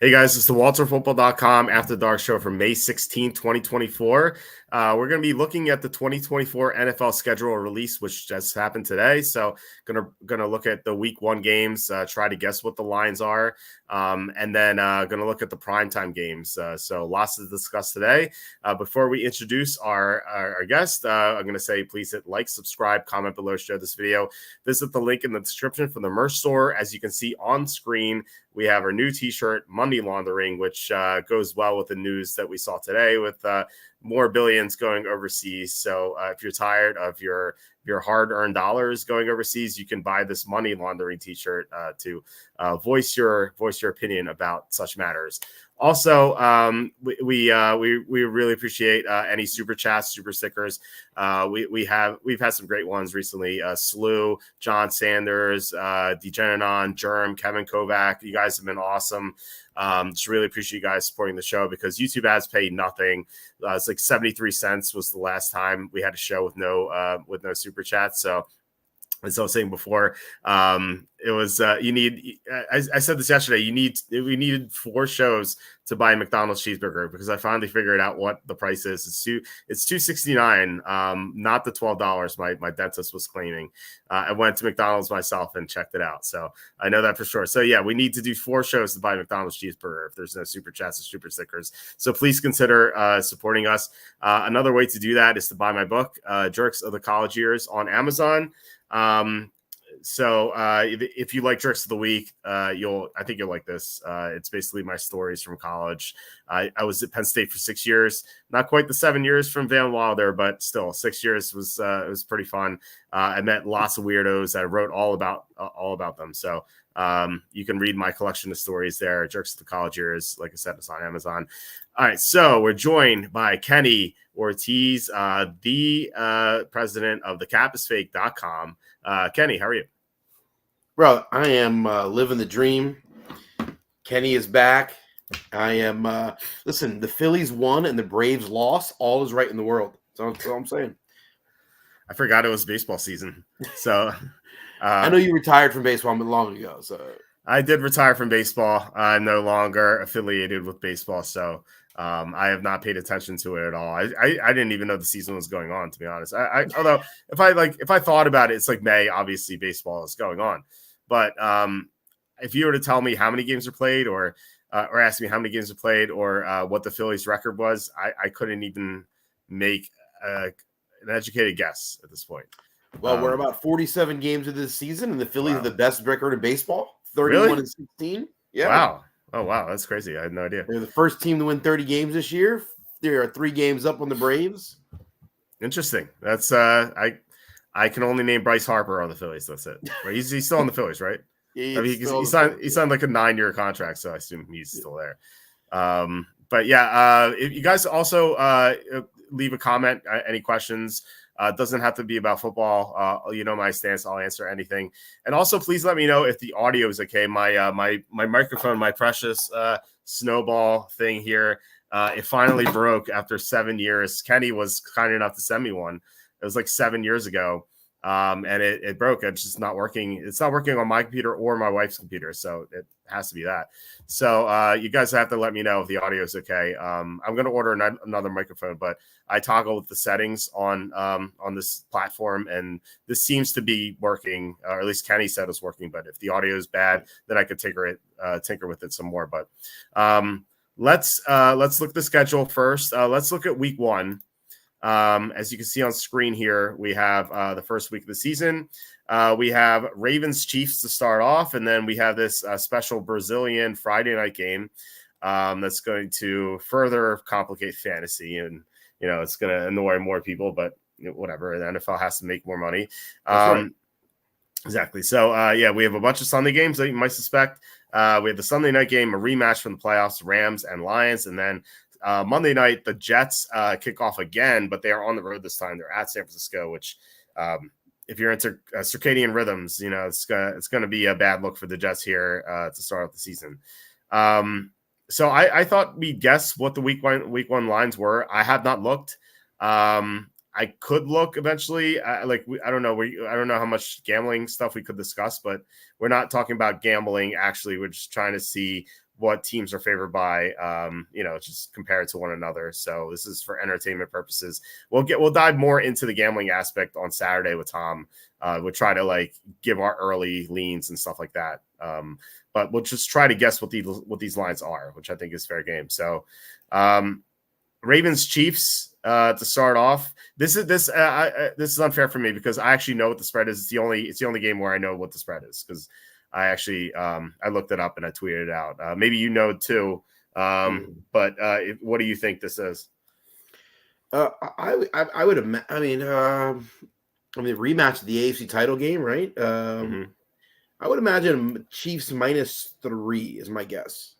Hey guys, it's the WalterFootball.com After Dark show for May 16, 2024. We're going to be looking at the 2024 NFL schedule release, which just happened today. So gonna look at the week 1 games, try to guess what the lines are, and then going to look at the primetime games. So lots to discuss today. Before we introduce our guest, I'm going to say please hit like, subscribe, comment below, share this video. Visit the link in the description for the merch store. As you can see on screen, we have our new t-shirt, Money Laundering, which goes well with the news that we saw today with more billions going overseas. So if you're tired of your hard-earned dollars going overseas, you can buy this Money Laundering t-shirt to voice your opinion about such matters. Also, we really appreciate any super chats, super stickers. We've had some great ones recently. Slew, John Sanders, Degeneron, Germ, Kevin Kovac. You guys have been awesome. Just really appreciate you guys supporting the show because YouTube ads pay nothing. It's like 73 cents was the last time we had a show with no super chats. So as I was saying before, it was you need. I said this yesterday. We needed 4 shows to buy a McDonald's cheeseburger because I finally figured out what the price is. It's $2.69, not the $12 my dentist was claiming. I went to McDonald's myself and checked it out, so I know that for sure. So yeah, we need to do 4 shows to buy a McDonald's cheeseburger if there's no super chats or super stickers. So please consider supporting us. Another way to do that is to buy my book, Jerks of the College Years, on Amazon. So if you like Jerks of the Week, I think you'll like this. It's basically my stories from college. I was at Penn State for 6 years, not quite the 7 years from Van Wilder, but still 6 years was it was pretty fun. I met lots of weirdos. I wrote all about them. So you can read my collection of stories there. Jerks of the College Years, like I said, it's on Amazon. All right, so we're joined by Kenny Ortiz, the president of thecapIsFake.com. Kenny, how are you? Bro, I am living the dream. Kenny is back. I am listen, the Phillies won and the Braves lost. All is right in the world. That's all I'm saying. I forgot it was baseball season. So I know you retired from baseball long ago. So I did retire from baseball. I'm no longer affiliated with baseball. So I have not paid attention to it at all. I didn't even know the season was going on, to be honest. Although if I thought about it, it's like May, obviously baseball is going on. But if you were to tell me how many games are played or ask me how many games are played or what the Phillies record was, I couldn't even make an educated guess at this point. Well, we're about 47 games into the season, and the Phillies are the best record in baseball, 31 and 16. Yeah. Wow. Oh, wow. That's crazy. I had no idea. They're the first team to win 30 games this year. They are 3 games up on the Braves. Interesting. That's I can only name Bryce Harper on the Phillies. That's it. Right? He's still on the Phillies, right? Yeah, he signed like a 9-year contract, so I assume he's still there. But yeah, if you guys also leave a comment, any questions. Doesn't have to be about football. You know my stance. I'll answer anything. And also, please let me know if the audio is okay. My microphone, my precious snowball thing here, it finally broke after 7 years. Kenny was kind enough to send me one. It was like 7 years ago, and it broke. It's just not working. It's not working on my computer or my wife's computer, so it has to be that. So you guys have to let me know if the audio is okay. I'm going to order another microphone, but I toggle with the settings on this platform, and this seems to be working, or at least Kenny said it's working. But if the audio is bad, then I could tinker with it some more. But let's look at the schedule first. Let's look at week 1. As you can see on screen here, we have the first week of the season. We have Ravens Chiefs to start off, and then we have this special Brazilian Friday night game that's going to further complicate fantasy, and it's going to annoy more people, but whatever. The NFL has to make more money. Right. Exactly. So yeah, we have a bunch of Sunday games that you might suspect. We have the Sunday night game, a rematch from the playoffs, Rams and Lions, and then Monday night, the Jets kick off again, but they are on the road this time. They're at San Francisco, which if you're into circadian rhythms, it's going to be a bad look for the Jets here to start off the season. So I thought we'd guess what the week one lines were. I have not looked. I could look eventually. I don't know. I don't know how much gambling stuff we could discuss, but we're not talking about gambling. Actually, we're just trying to see what teams are favored by, just compared to one another. So this is for entertainment purposes. We'll dive more into the gambling aspect on Saturday with Tom. We'll try to give our early leans and stuff like that. But we'll just try to guess what these lines are, which I think is fair game. So Ravens Chiefs to start off. This is unfair for me because I actually know what the spread is. It's the only game where I know what the spread is because I actually I looked it up and I tweeted it out. Maybe you know too. But what do you think this is? I would imagine. Rematch of the AFC title game, right? I would imagine Chiefs -3 is my guess.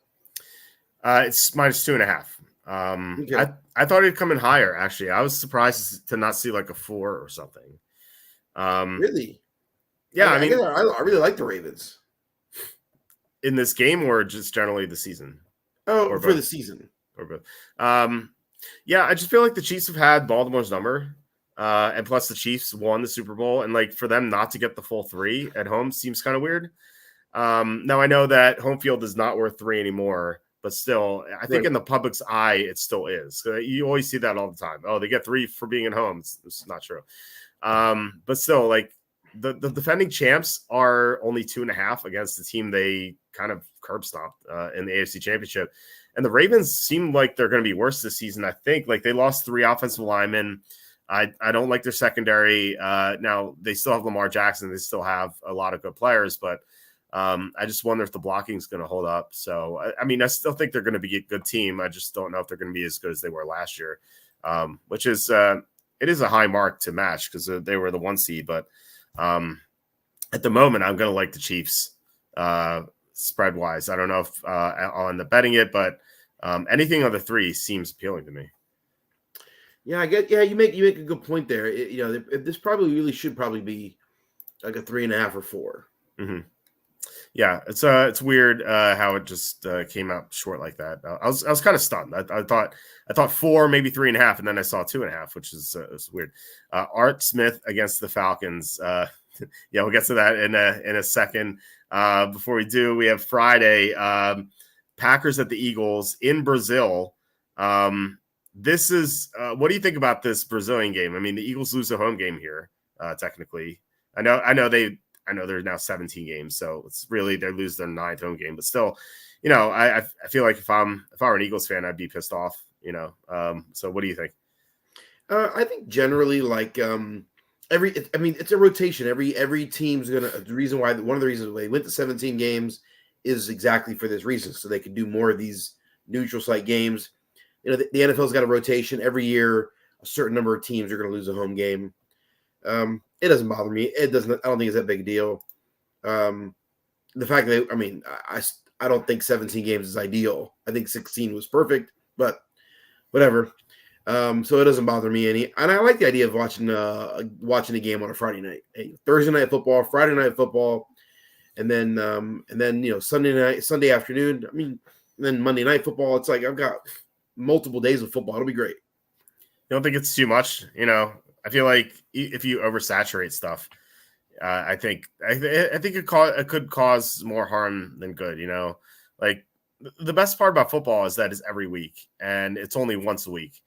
It's -2.5. Okay. I thought it'd come in higher. Actually, I was surprised to not see like a 4 or something. Really? Yeah, I really like the Ravens in this game, or just generally the season. Oh, for the season, or both. Yeah, I just feel like the Chiefs have had Baltimore's number, and plus the Chiefs won the Super Bowl, and for them not to get the full 3 at home seems kind of weird. Now I know that home field is not worth 3 anymore. But still, I think in the public's eye, it still is. You always see that all the time. Oh, they get 3 for being at home. It's not true. But still, the defending champs are only 2.5 against the team they kind of curb stomped in the AFC Championship. And the Ravens seem like they're going to be worse this season. I think they lost 3 offensive linemen. I don't like their secondary. Now they still have Lamar Jackson. They still have a lot of good players, but I just wonder if the blocking is going to hold up. So, I still think they're going to be a good team. I just don't know if they're going to be as good as they were last year, which is it is a high mark to match because they were the 1 seed. But at the moment, I'm going to like the Chiefs spread wise. I don't know if I'll end up betting it, but anything under 3 seems appealing to me. Yeah, you make a good point there. This probably should be like a 3.5 or 4. Mm-hmm. Yeah, it's weird how it just came out short like that. I was kind of stunned. I thought 4, maybe 3.5, and then I saw 2.5, which is weird. Art Smith against the Falcons. Yeah, we'll get to that in a second. Before we do, we have Friday. Packers at the Eagles in Brazil. This is what do you think about this Brazilian game? The Eagles lose a home game here. Technically, I know they're now 17 games, so it's really they lose their 9th home game. But still, I feel like if I were an Eagles fan, I'd be pissed off. So what do you think? I think generally, it's a rotation. Every team's gonna. One of the reasons they went to 17 games is exactly for this reason, so they can do more of these neutral site games. The NFL's got a rotation every year. A certain number of teams are going to lose a home game. It doesn't bother me. It doesn't. I don't think it's that big a deal. The fact that I don't think 17 games is ideal. I think 16 was perfect, but whatever. So it doesn't bother me any. And I like the idea of watching a game on a Friday night, Thursday night football, Friday night football, and then Sunday afternoon. And then Monday night football. It's like I've got multiple days of football. It'll be great. You don't think it's too much? I feel like if you oversaturate stuff, I think it could cause more harm than good. The best part about football is that it's every week and it's only once a week.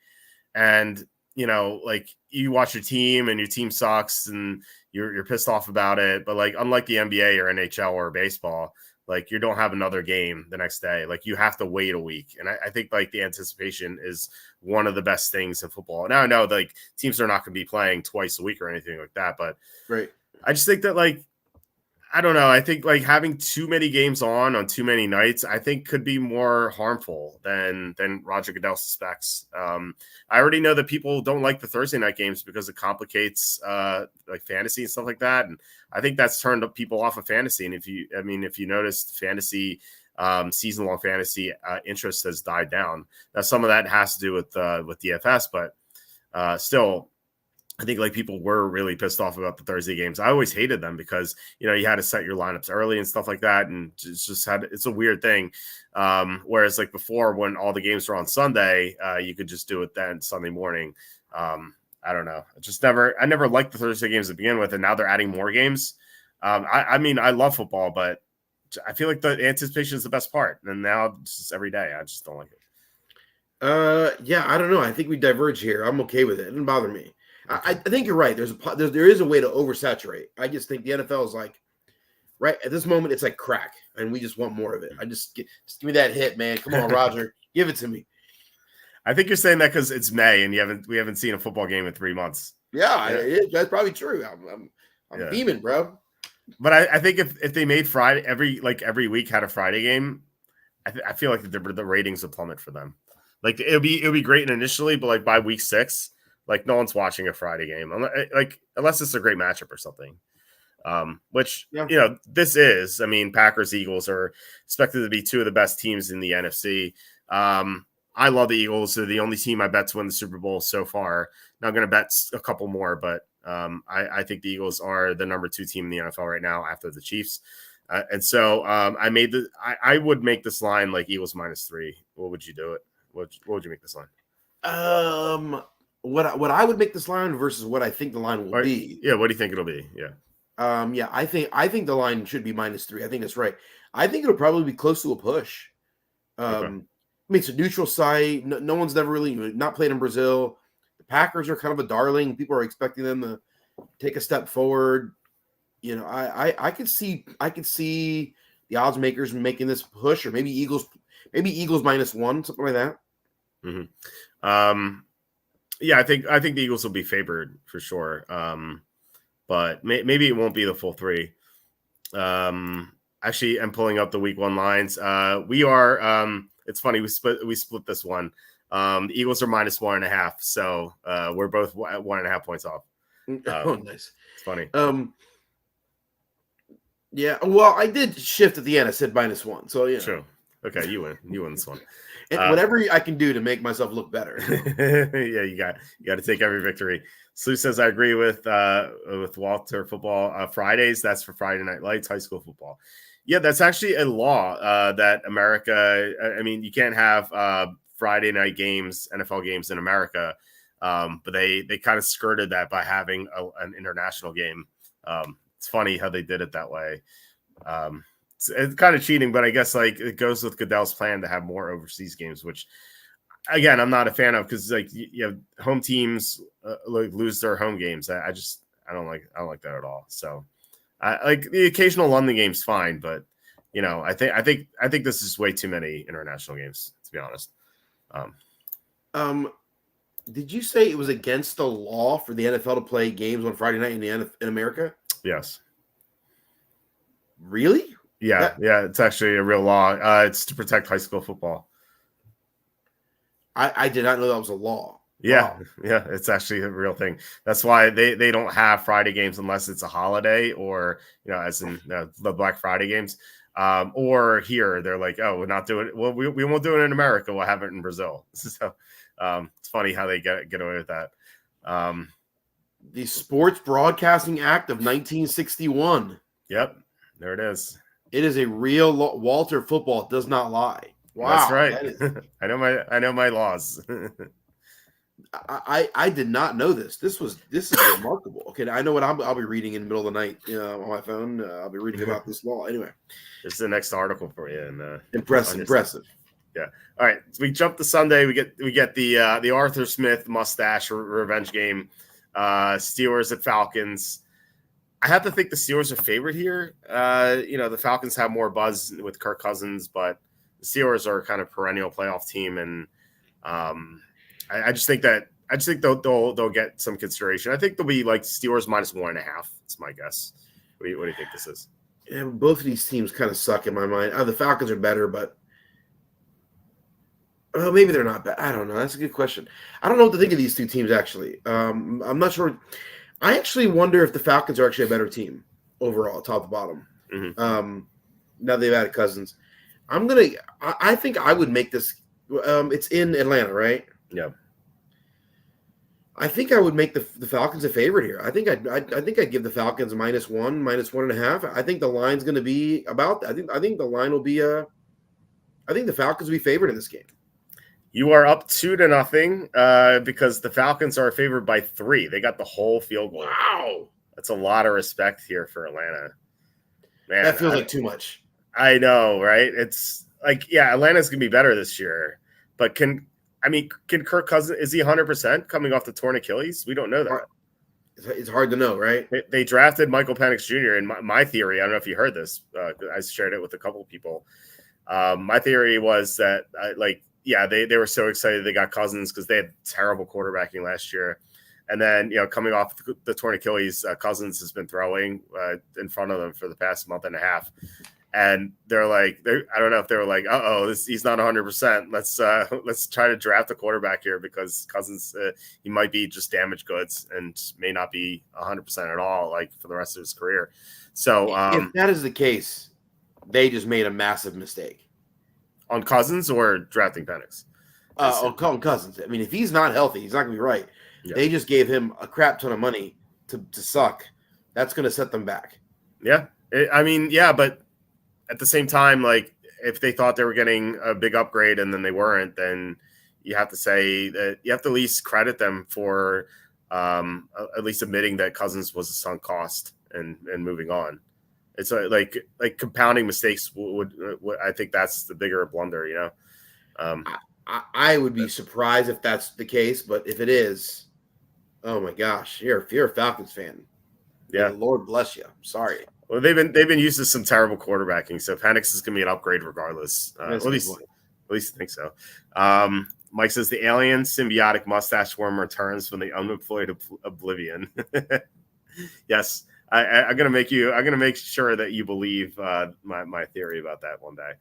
And you watch your team and your team sucks and you're pissed off about it. But unlike the NBA or NHL or baseball, you don't have another game the next day. You have to wait a week. And I think the anticipation is one of the best things in football. Now I know teams are not going to be playing twice a week or anything like that, but right. I just think that I don't know. I think having too many games on too many nights, I think could be more harmful than Roger Goodell suspects. I already know that people don't like the Thursday night games because it complicates fantasy and stuff like that. And I think that's turned people off of fantasy. And if you noticed, fantasy season-long fantasy interest has died down. Now some of that has to do with DFS, but still. I think people were really pissed off about the Thursday games. I always hated them because, you had to set your lineups early and stuff like that. And it's a weird thing. Whereas before when all the games were on Sunday, you could just do it then Sunday morning. I don't know. I never liked the Thursday games to begin with. And now they're adding more games. I love football, but I feel like the anticipation is the best part, and now it's just every day. I just don't like it. Yeah, I don't know. I think we diverge here. I'm okay with it. It doesn't bother me. I think you're right. There is a way to oversaturate. I just think the NFL is like right at this moment. It's like crack, and we just want more of it. Just give me that hit, man. Come on, Roger, give it to me. I think you're saying that because it's May and we haven't seen a football game in 3 months. Yeah. That's probably true. I'm beaming, bro. But I think if they made Friday every week had a Friday game, I feel like the ratings would plummet for them. Like it'll be great initially, but like by week 6, like no one's watching a Friday game, unless it's a great matchup or something. Which this is. I mean, Packers Eagles are expected to be 2 of the best teams in the NFC. I love the Eagles. They're the only team I bet to win the Super Bowl so far. Now I'm going to bet a couple more, but I think the Eagles are the number 2 team in the NFL right now after the Chiefs. And so I would make this line like Eagles -3. What would you do it? What would you make this line? What I would make this line versus what I think the line will be. Yeah, what do you think it'll be? Yeah. I think the line should be -3. I think that's right. I think it'll probably be close to a push. Okay. I mean, it's a neutral site. No one's never really not played in Brazil. The Packers are kind of a darling. People are expecting them to take a step forward. I could see the odds makers making this push, or maybe Eagles -1, something like that. Mm-hmm. Yeah, I think the Eagles will be favored for sure. But maybe it won't be the full 3. Actually, I'm pulling up the week 1 lines. We are. It's funny we split this one. The Eagles are -1.5, so we're both 1.5 points off. Oh, nice. It's funny. Yeah. Well, I did shift at the end. I said -1, so yeah. True. Okay, you win this one. And whatever I can do to make myself look better. Yeah, you got to take every victory. Slu says I agree with WalterFootball. Fridays, that's for Friday Night Lights, high school football. Yeah, that's actually a law that America. I mean, you can't have Friday night games, NFL games in America, but they kind of skirted that by having an international game. It's funny how they did it that way. It's kind of cheating, but I guess like it goes with Goodell's plan to have more overseas games, which again I'm not a fan of because like you have home teams lose their home games. I don't like that at all. So I like the occasional London game's fine, but I think this is way too many international games, to be honest. Did you say it was against the law for the NFL to play games on Friday night in America? Yes. Really? Yeah, it's actually a real law. It's to protect high school football. I did not know that was a law. Yeah, Wow. Yeah, it's actually a real thing. That's why they don't have Friday games unless it's a holiday or as in the Black Friday games. Or here they're like, oh, we're not doing it. Well, we won't do it in America. We'll have it in Brazil. So it's funny how they get away with that. The Sports Broadcasting Act of 1961. Yep, there it is. It is a real law. WalterFootball does not lie. Wow, that's right. I know my laws. I did not know this. This is remarkable. Okay, I know what I'll be reading in the middle of the night on my phone. I'll be reading about this law anyway. This is the next article for you. And impressive. Yeah. All right. So we jump to Sunday. We get the Arthur Smith mustache revenge game. Steelers at Falcons. I have to think the Steelers are favored here. The Falcons have more buzz with Kirk Cousins, but the Steelers are kind of perennial playoff team, and I just think they'll get some consideration. I think they'll be like Steelers -1.5. That's my guess. What do you think this is? Yeah, both of these teams kind of suck in my mind. The Falcons are better, but maybe they're not bad. I don't know. That's a good question. I don't know what to think of these two teams, actually. I'm not sure. I actually wonder if the Falcons are actually a better team overall, top to bottom. Mm-hmm. Now they've added Cousins. I think I would make this. It's in Atlanta, right? Yeah. I think I would make the Falcons a favorite here. I think I'd give the Falcons -1, -1.5. I think the line's going to be about. I think the line will be. I think the Falcons will be favored in this game. You are up 2-0 because the Falcons are favored by 3. They got the whole field goal. Wow, that's a lot of respect here for Atlanta. Man, that feels like too much. I know, right? It's like, yeah, Atlanta's gonna be better this year, but can Kirk Cousins, is he 100% coming off the torn Achilles? We don't know that. It's hard to know, right? They drafted Michael Penix Jr. and my theory, I don't know if you heard this, I shared it with a couple of people. My theory was that they were so excited they got Cousins because they had terrible quarterbacking last year. And then, coming off the torn Achilles, Cousins has been throwing in front of them for the past month and a half. And they're like, I don't know if they were like, he's not 100%. Let's try to draft a quarterback here because Cousins, he might be just damaged goods and may not be 100% at all, like for the rest of his career. So if that is the case, they just made a massive mistake on Cousins or drafting Penix. On Cousins. I mean, if he's not healthy, he's not going to be right. Yeah. They just gave him a crap ton of money to suck. That's going to set them back. Yeah, but at the same time, like if they thought they were getting a big upgrade and then they weren't, then you have to say that you have to at least credit them for at least admitting that Cousins was a sunk cost and moving on. It's like compounding mistakes would I think that's the bigger blunder, I would be surprised if that's the case, but if it is, oh my gosh, if you're a Falcons fan, yeah, Lord bless you. I'm sorry. Well, they've been used to some terrible quarterbacking, so Penix is going to be an upgrade regardless. At least I think so. Mike says the alien symbiotic mustache worm returns from the unemployed oblivion. Yes, I'm gonna make sure that you believe my theory about that one day.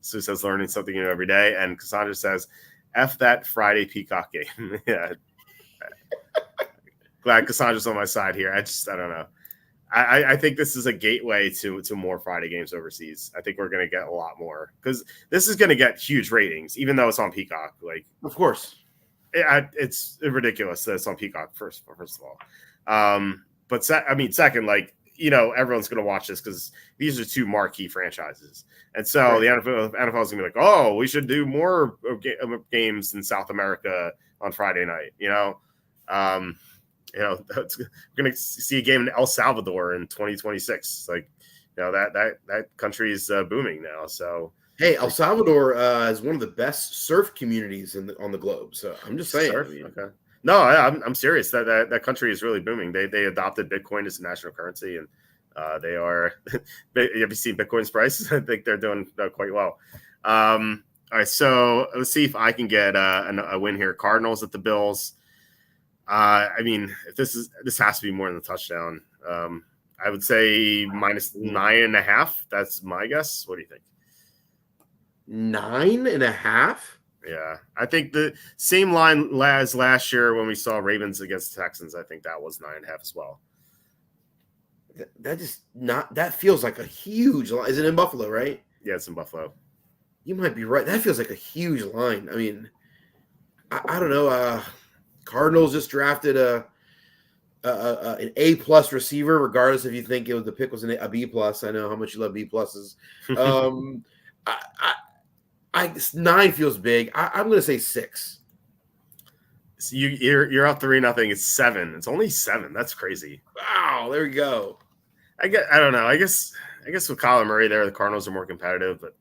Sue says learning something new every day, and Cassandra says, "F that Friday Peacock game." Yeah, glad Cassandra's on my side here. I don't know. I think this is a gateway to more Friday games overseas. I think we're going to get a lot more because this is going to get huge ratings, even though it's on Peacock. Like, of course, it's ridiculous that it's on Peacock. First of all, but second, like everyone's going to watch this because these are two marquee franchises, and so right. The NFL is going to be like, oh, we should do more games in South America on Friday night. We're going to see a game in El Salvador in 2026. Like, that country is booming now. So, hey, El Salvador is one of the best surf communities on the globe. So I'm just saying. Okay. No, I'm serious. That country is really booming. They adopted Bitcoin as a national currency, and they are. Have you seen Bitcoin's price? I think they're doing quite well. All right, so let's see if I can get a win here. Cardinals at the Bills. If this has to be more than a touchdown. I would say minus 9.5. That's my guess. What do you think? 9.5? Yeah, I think the same line as last year when we saw Ravens against Texans. I think that was 9.5 as well. That feels like a huge line. Is it in Buffalo, right? Yeah, it's in Buffalo. You might be right. That feels like a huge line. I mean, I don't know. Cardinals just drafted an A+ receiver, regardless if you think the pick was a B+. I know how much you love B+. 9 feels big. I'm going to say 6. So you're up 3-0. It's 7. It's only 7. That's crazy. Wow, there we go. I don't know. I guess with Kyler Murray there, the Cardinals are more competitive. But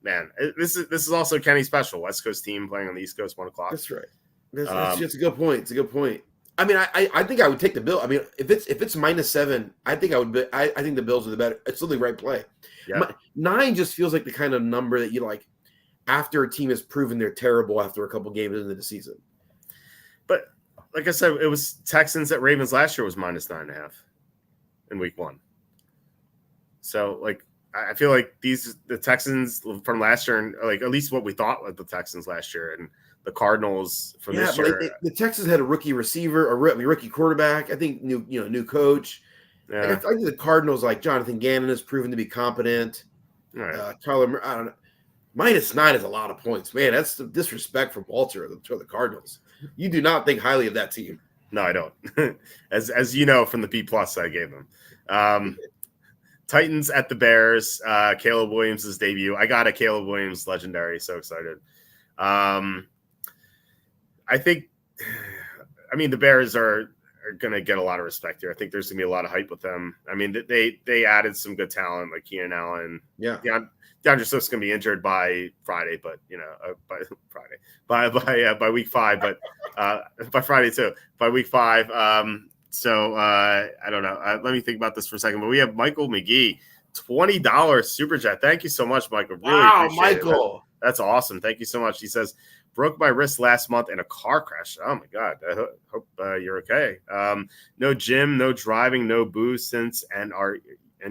man, this is also Kenny's special West Coast team playing on the East Coast 1:00. That's right. That's just a good point. It's a good point. I mean, I think I would take the Bill. I mean, if it's minus 7, I think I would. I think the Bills are the better. It's still the right play. Yeah. 9 just feels like the kind of number that you like after a team has proven they're terrible after a couple games into the season. But like I said, it was Texans at Ravens last year was minus 9.5 in week 1. So like I feel like the Texans from last year, and like at least what we thought of the Texans last year, and the Cardinals for this year. The Texans had a rookie receiver, a rookie quarterback. I think new coach. Yeah. Like, I think the Cardinals, like Jonathan Gannon, has proven to be competent. Right. Tyler, I don't know. Minus 9 is a lot of points, man. That's the disrespect from Walter to the Cardinals. You do not think highly of that team. No, I don't. as you know from the B+ I gave them. Titans at the Bears. Caleb Williams' debut. I got a Caleb Williams legendary. So excited. I think, the Bears are are going to get a lot of respect here. I think there's going to be a lot of hype with them. I mean, they added some good talent like Keenan Allen. Yeah. DeAndre Swift's going to be injured by Friday, but by week 5, but by Friday too, by week 5. So I don't know. Let me think about this for a second. But we have Michael McGee, $20 super chat. Thank you so much, Michael. Really appreciate Michael. it. That's awesome. Thank you so much. He says, broke my wrist last month in a car crash. Oh my God. I hope you're okay. No gym, no driving, no booze since, and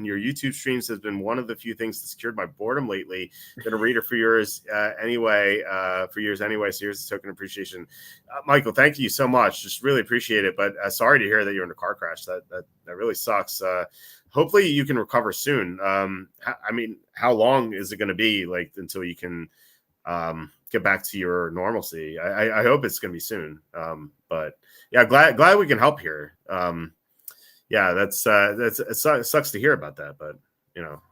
your YouTube streams has been one of the few things that's cured my boredom lately. Been a reader for years anyway. So here's a token of appreciation. Michael, thank you so much. Just really appreciate it. But sorry to hear that you're in a car crash. That really sucks. Hopefully you can recover soon. I mean, how long is it going to be like until you can get back to your normalcy? I hope it's going to be soon. But yeah, glad we can help here. Yeah, that's it sucks to hear about that, but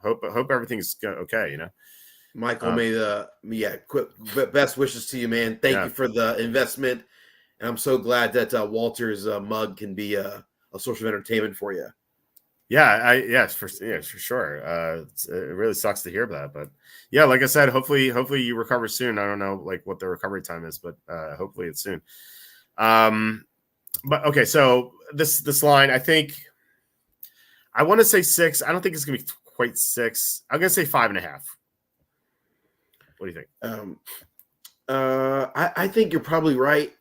hope everything's okay. Michael, best wishes to you, man. Thank you for the investment, and I'm so glad that Walter's mug can be a source of entertainment for you. Yeah, for sure. It really sucks to hear that, but yeah, like I said, hopefully you recover soon. I don't know like what the recovery time is, but hopefully it's soon. But okay, so this line, I think I want to say 6. I don't think it's gonna be quite 6. I'm gonna say 5.5. What do you think? I think you're probably right.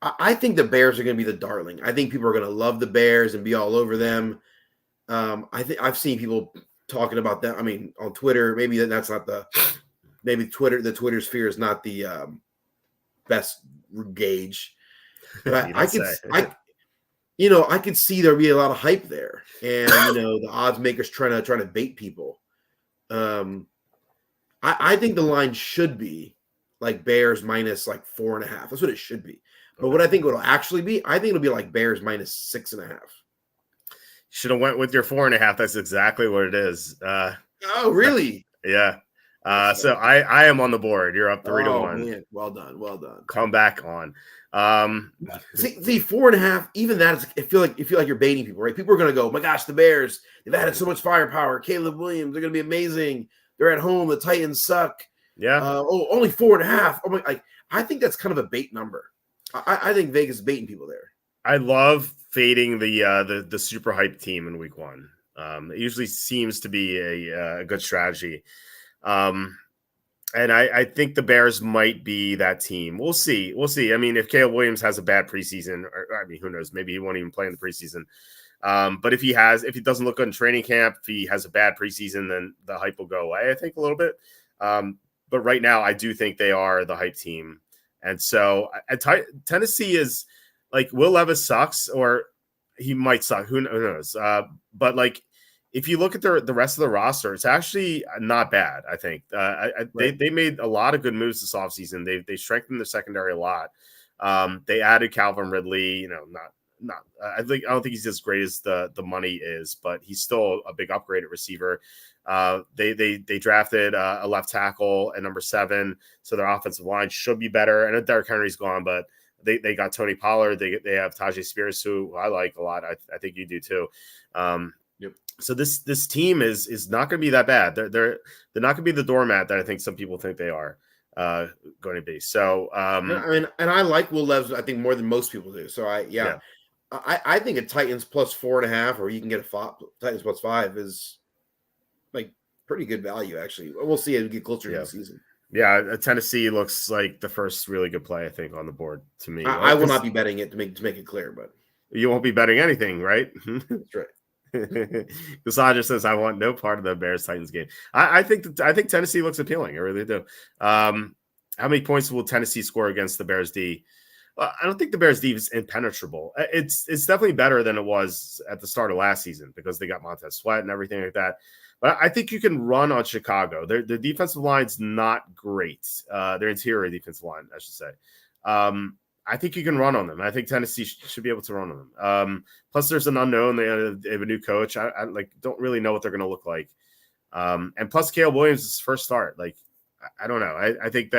I think the Bears are going to be the darling. I think people are going to love the Bears and be all over them. I think I've seen people talking about that. I mean, on Twitter, maybe that's not the Twitter sphere is not the best gauge. But I could see there be a lot of hype there, and the odds makers trying to bait people. I think the line should be like Bears minus like 4.5. That's what it should be. But what I think it'll actually be, I think it'll be like Bears minus 6.5. Should have went with your 4.5. That's exactly what it is. Oh, really? Yeah. So I am on the board. You're up 3-1. Man. Well done. Come back on. See, 4.5. Even that is. I feel like you're baiting people, right? People are gonna go, "My gosh, the Bears! They've added so much firepower. Caleb Williams, they're gonna be amazing. They're at home. The Titans suck. Yeah. Only 4.5. Oh my! I think that's kind of a bait number. I think Vegas is baiting people there. I love fading the super hype team in week 1. It usually seems to be a good strategy. And I think the Bears might be that team. We'll see. I mean, if Caleb Williams has a bad preseason, who knows? Maybe he won't even play in the preseason. But if he doesn't look good in training camp, if he has a bad preseason, then the hype will go away, I think, a little bit. But right now, I do think they are the hype team. And so Tennessee is like, Will Levis sucks, or he might suck. Who knows? But like, if you look at the rest of the roster, it's actually not bad. I think they made a lot of good moves this offseason. They strengthened the secondary a lot. They added Calvin Ridley. I don't think he's as great as the money is, but he's still a big upgrade at receiver. They drafted a left tackle at number 7, so their offensive line should be better. And Derrick Henry's gone, but they got Tony Pollard. They have Tajay Spears, who I like a lot. I think you do too. Yep. So this team is not going to be that bad. They're not going to be the doormat that I think some people think they are going to be. So and I like Will Levis, I think, more than most people do. So I think a Titans plus 4.5, or you can get a Titans plus 5 is like pretty good value. Actually, we'll see as we get closer to the season. Yeah, Tennessee looks like the first really good play, I think, on the board to me. I will not be betting it to make it clear, but you won't be betting anything, right? That's right. Cassandra says, "I want no part of the Bears Titans game." I think Tennessee looks appealing. I really do. How many points will Tennessee score against the Bears D? I don't think the Bears D is impenetrable. It's definitely better than it was at the start of last season because they got Montez Sweat and everything like that. But I think you can run on Chicago. Their defensive line's not great. Their interior defensive line, I should say. I think you can run on them. I think Tennessee should be able to run on them. Plus, there's an unknown. They have a new coach. I don't really know what they're going to look like. And plus, Caleb Williams' first start. Like, I don't know. I think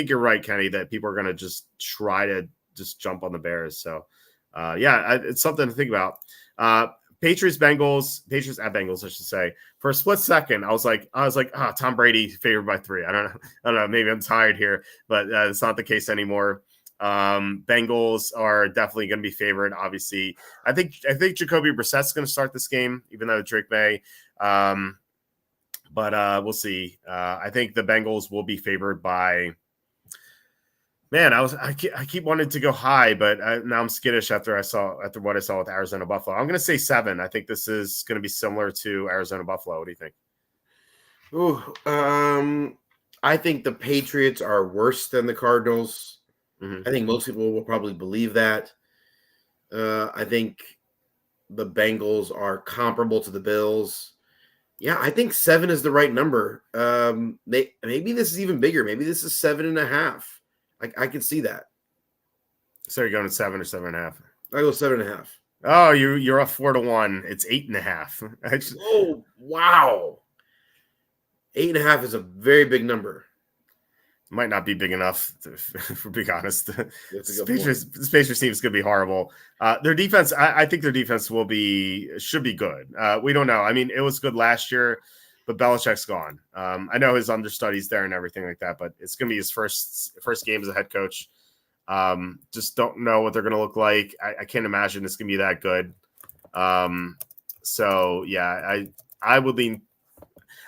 you're right, Kenny, that people are going to just try to just jump on the Bears. So, it's something to think about. Patriots at Bengals, I should say. For a split second, I was like, Tom Brady favored by 3. I don't know. Maybe I'm tired here, but it's not the case anymore. Bengals are definitely going to be favored. Obviously, I think Jacoby Brissett's going to start this game, even though Drake May. But we'll see. I think the Bengals will be favored by. Man, I keep wanting to go high, but now I'm skittish after what I saw with Arizona Buffalo. I'm going to say 7. I think this is going to be similar to Arizona Buffalo. What do you think? I think the Patriots are worse than the Cardinals. Mm-hmm. I think most people will probably believe that. I think the Bengals are comparable to the Bills. Yeah, I think 7 is the right number. Maybe this is even bigger. Maybe this is 7.5. I can see that. So you're going to 7 or 7.5? I go 7.5. Oh, you're up 4-1. It's 8.5. Oh, wow. 8.5 is a very big number. Might not be big enough, for being honest. This Patriots team is going to be horrible. Their defense, I think their defense should be good. We don't know. I mean, it was good last year, but Belichick's gone. I know his understudies there and everything like that, but it's going to be his first game as a head coach. Just don't know what they're going to look like. I can't imagine it's going to be that good. So yeah, I would lean.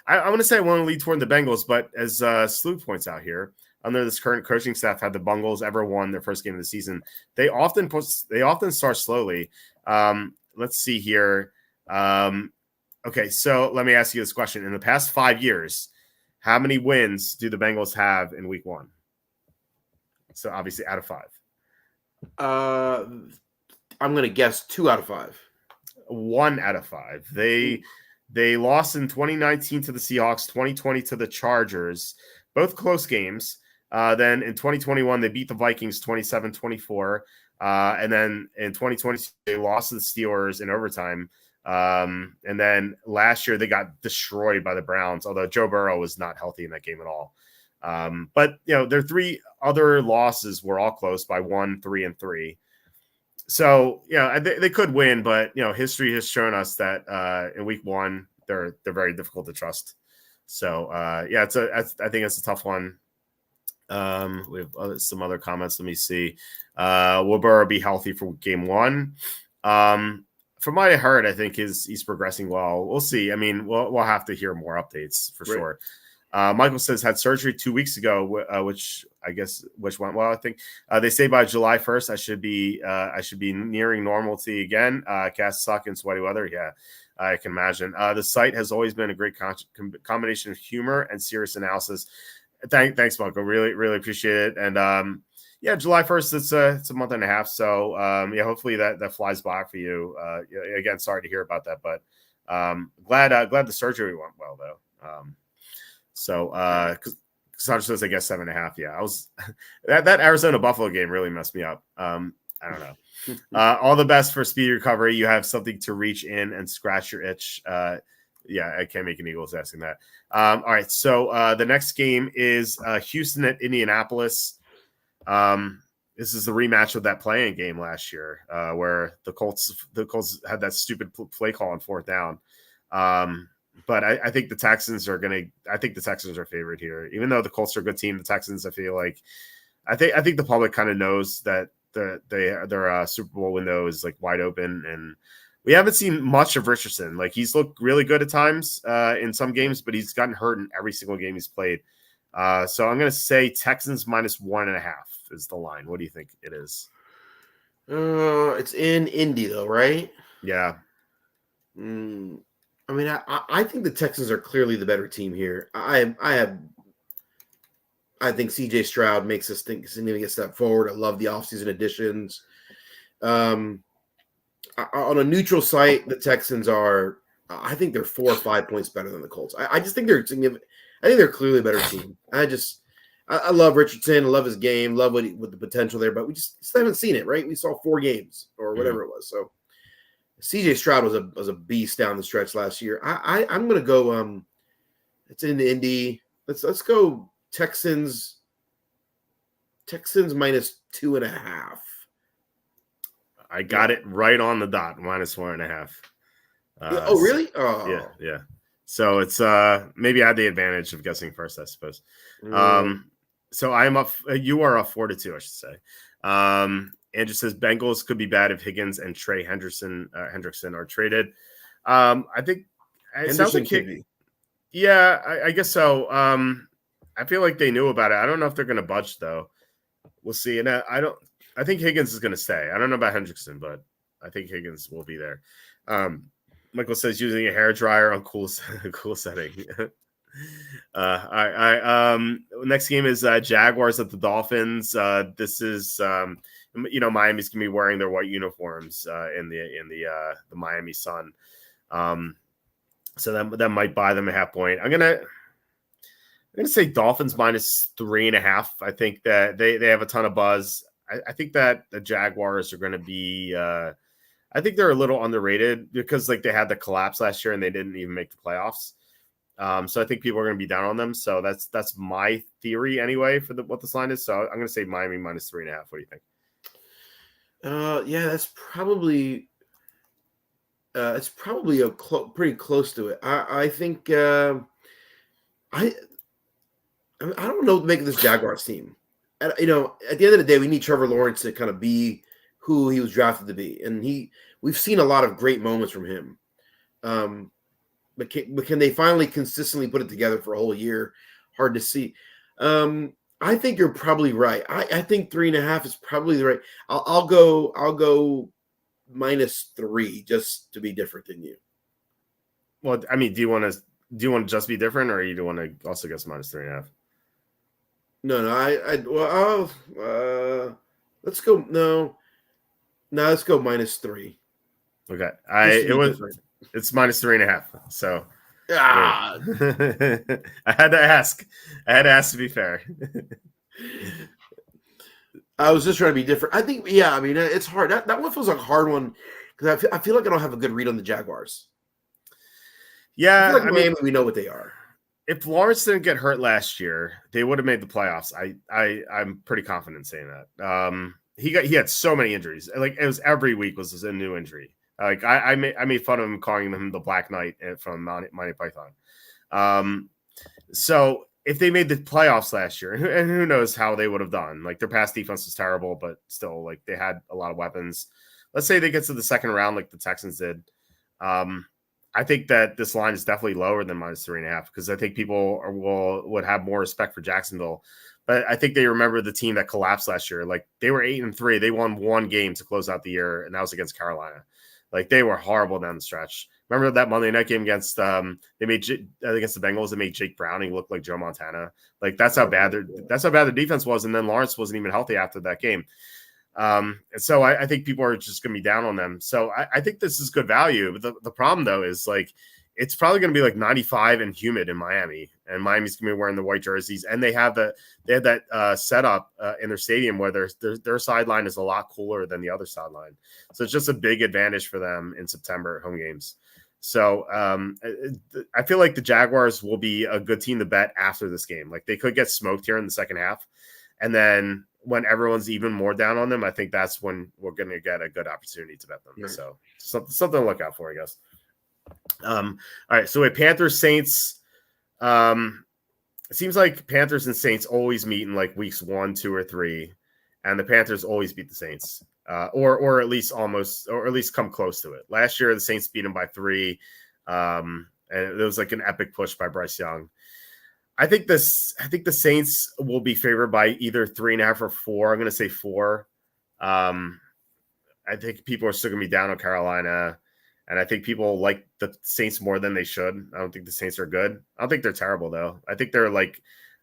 I want to say I want to lead toward the Bengals, but as Sloop points out here, under this current coaching staff, had the Bengals ever won their first game of the season? They often start slowly. Let's see here. Okay, so let me ask you this question: in the past 5 years, how many wins do the Bengals have in Week 1? So obviously, out of 5. I'm going to guess 2 out of 5. 1 out of 5. They lost in 2019 to the Seahawks, 2020 to the Chargers, both close games. Then in 2021, they beat the Vikings 27-24. And then in 2020, they lost to the Steelers in overtime. And then last year, they got destroyed by the Browns, although Joe Burrow was not healthy in that game at all. But, their 3 other losses were all close by 1, 3, and 3. So, they could win, but, history has shown us that in Week 1, they're very difficult to trust. So, I think it's a tough one. We have some other comments. Let me see. Will Burrow be healthy for Game 1? From what I heard, I think he's progressing well. We'll see. I mean, we'll have to hear more updates for sure. Michael says had surgery 2 weeks ago, which went well. I think they say by July 1st I should be nearing normalcy again. Cast suck in sweaty weather. Yeah, I can imagine. The site has always been a great combination of humor and serious analysis. Thanks, Michael. Really, really appreciate it. And July 1st. It's a month and a half. So hopefully that flies by for you. Again, sorry to hear about that, but glad the surgery went well though. So, Cassandra says, I guess 7.5. Yeah, I was that Arizona Buffalo game really messed me up. I don't know. All the best for speedy recovery. You have something to reach in and scratch your itch. I can't make an Eagles asking that. All right. So the next game is Houston at Indianapolis. This is the rematch of that play-in game last year, where the Colts had that stupid play call on 4th down. But I think the Texans are favored here. Even though the Colts are a good team, the Texans, I feel like I think the public kind of knows that their Super Bowl window is like wide open, and we haven't seen much of Richardson. Like he's looked really good at times in some games, but he's gotten hurt in every single game he's played. So I'm going to say Texans -1.5 is the line. What do you think it is? It's in Indy though, right? Yeah. I mean, I think the Texans are clearly the better team here. I think C.J. Stroud makes us think significant step forward. I love the offseason additions. On a neutral site, the Texans are. I think they're 4 or 5 points better than the Colts. I just think they're significant. I think they're clearly a better team. I love Richardson. I love his game. Love with the potential there, but we just haven't seen it. Right? We saw 4 games or whatever it was. So. CJ Stroud was a beast down the stretch last year. I'm gonna go. It's in Indy. Let's go Texans. Texans -2.5. I got it right on the dot, -4.5. Oh, really? Yeah. So it's maybe I had the advantage of guessing first, I suppose. So I'm up. You are up 4-2, I should say. Andrew says Bengals could be bad if Higgins and Trey Hendrickson are traded. I think it sounds like yeah, I guess so. I feel like they knew about it. I don't know if they're going to budge though. We'll see. And I think Higgins is going to stay. I don't know about Hendrickson, but I think Higgins will be there. Michael says using a hairdryer on cool setting. Next game is Jaguars at the Dolphins. This is Miami's gonna be wearing their white uniforms in the Miami Sun. So that might buy them a half point. I'm gonna say Dolphins -3.5. I think that they have a ton of buzz. I think that the Jaguars are going to be. I think they're a little underrated because they had the collapse last year and they didn't even make the playoffs. So I think people are going to be down on them. So that's my theory anyway for what this line is. So I'm going to say Miami -3.5. What do you think? Yeah, that's probably. It's probably pretty close to it. I think. I don't know what to make of this Jaguars team. At the end of the day, we need Trevor Lawrence to kind of be who he was drafted to be, and we've seen a lot of great moments from him. But can they finally consistently put it together for a whole year? Hard to see. I think you're probably right. I think 3.5 is probably the right. I'll go -3 just to be different than you. Well, I mean, do you want to just be different, or you do want to also guess -3.5? No. Let's go. No, let's go -3. Okay, it's -3.5. So I had to ask. To be fair. I was just trying to be different. I think, yeah. I mean, it's hard. That one feels like a hard one because I feel like I don't have a good read on the Jaguars. Yeah, I feel like Miami, we know what they are. If Lawrence didn't get hurt last year, they would have made the playoffs. I'm pretty confident saying that. He had so many injuries. It was every week was a new injury. I made fun of him calling him the Black Knight from Monty Python. So if they made the playoffs last year, and who knows how they would have done? Their pass defense was terrible, but still, they had a lot of weapons. Let's say they get to the second round, like the Texans did. I think that this line is definitely lower than -3.5 because I think people would have more respect for Jacksonville. But I think they remember the team that collapsed last year. They were 8-3. They won one game to close out the year, and that was against Carolina. They were horrible down the stretch. Remember that Monday night game against against the Bengals? They made Jake Browning look like Joe Montana. That's how bad their defense was. And then Lawrence wasn't even healthy after that game. And so I think people are just going to be down on them. So I think this is good value. But the problem, though, is it's probably going to be 95 and humid in Miami. And Miami's going to be wearing the white jerseys. And they had that setup in their stadium where their sideline is a lot cooler than the other sideline. So it's just a big advantage for them in September at home games. So I feel like the Jaguars will be a good team to bet after this game. They could get smoked here in the second half. And then when everyone's even more down on them, I think that's when we're going to get a good opportunity to bet them. Right. So something to look out for, I guess. All right. So with Panthers, Saints, it seems like Panthers and Saints always meet in weeks 1, 2, or 3. And the Panthers always beat the Saints, or at least come close to it. Last year, the Saints beat them by 3. And it was an epic push by Bryce Young. I think the Saints will be favored by either 3.5 or 4. I'm going to say 4. I think people are still going to be down on Carolina, and I think people like the Saints more than they should. I don't think the Saints are good. I don't think they're terrible though. I think they're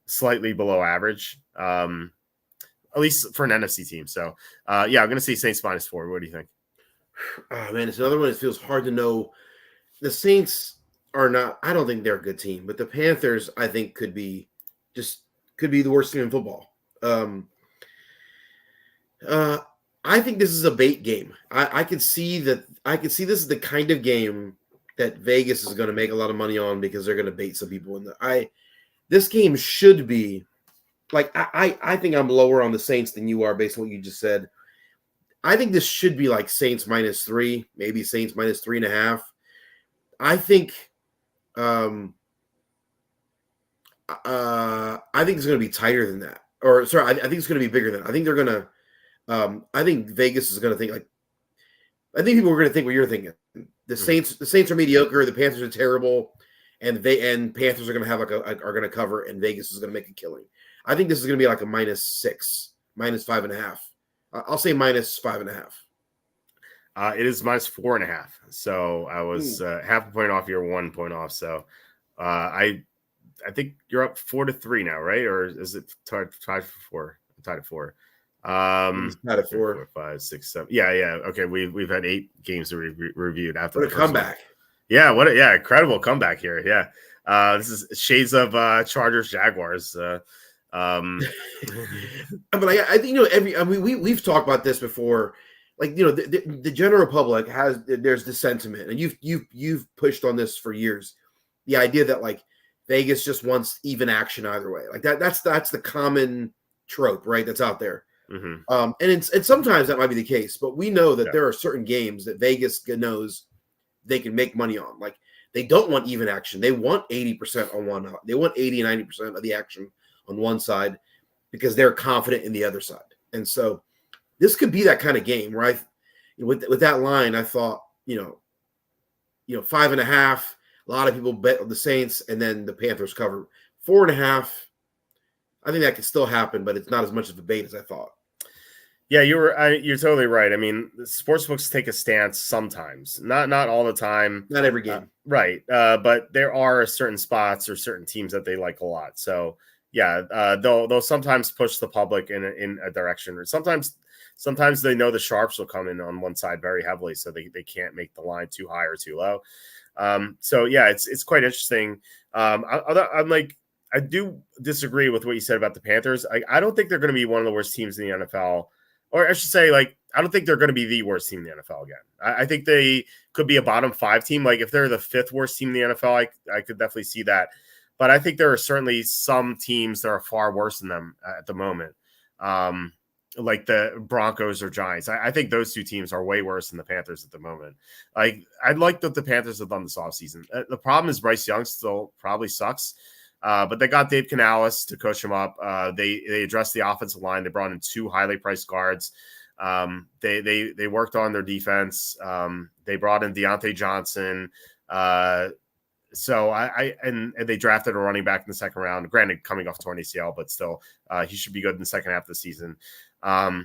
slightly below average, at least for an NFC team. So yeah, I'm going to say Saints -4. What do you think? Oh man, it's another one that feels hard to know. The Saints are not. I don't think they're a good team, but the Panthers, I think, could be the worst team in football. I think this is a bait game. I could see that. I could see this is the kind of game that Vegas is going to make a lot of money on because they're going to bait some people in this game should be I think I'm lower on the Saints than you are based on what you just said. I think this should be like Saints -3, maybe Saints -3.5. I think I think it's going to be tighter than that. Or sorry, I think it's going to be bigger than that. I think they're going to I think Vegas is going to think like I think people are going to think what you're thinking. The Saints are mediocre, the Panthers are terrible, and Panthers are going to have are going to cover, and Vegas is going to make a killing. I think this is going to be like a -6, -5.5. I'll say -5.5. It is -4.5. So I was half a point off. You're 1 point off. So I think you're up 4-3 now, right? Or is it tied for 4? I'm tied at 4. Tied at 4. 4, 5, 6, 7. Yeah. Okay, we've had 8 games reviewed after what the a comeback. One. Yeah, incredible comeback here. Yeah. This is shades of Chargers Jaguars. But I think we've talked about this before. Like the general public there's the sentiment, and you've pushed on this for years. The idea that like Vegas just wants even action either way. Like that's the common trope, right? That's out there. Mm-hmm. And sometimes that might be the case, but we know that there are certain games that Vegas knows they can make money on. Like they don't want even action. They want 80% on one. They want 80, 90% of the action on one side because they're confident in the other side. And so this could be that kind of game, right? With that line, I thought, 5.5. A lot of people bet on the Saints, and then the Panthers cover 4.5. I think that could still happen, but it's not as much of a bait as I thought. Yeah, you're totally right. I mean, sportsbooks take a stance sometimes, not all the time, not every game, right? But there are certain spots or certain teams that they like a lot. So yeah, they'll sometimes push the public in a direction, or sometimes they know the sharps will come in on one side very heavily, so they can't make the line too high or too low. So yeah, it's quite interesting. I do disagree with what you said about the Panthers. I don't think they're going to be one of the worst teams in the NFL. Or I should say, like, I don't think they're going to be the worst team in the NFL again. I think they could be a bottom 5 team. Like, if they're the 5th worst team in the NFL, I could definitely see that. But I think there are certainly some teams that are far worse than them at the moment, like the Broncos or Giants. I think those 2 teams are way worse than the Panthers at the moment. Like, I like what the Panthers have done this offseason. The problem is Bryce Young still probably sucks. But they got Dave Canales to coach him up. They addressed the offensive line. They brought in 2 highly priced guards. They worked on their defense. They brought in Deontay Johnson. So and they drafted a running back in the second round. Granted, coming off torn ACL, but still, he should be good in the second half of the season. I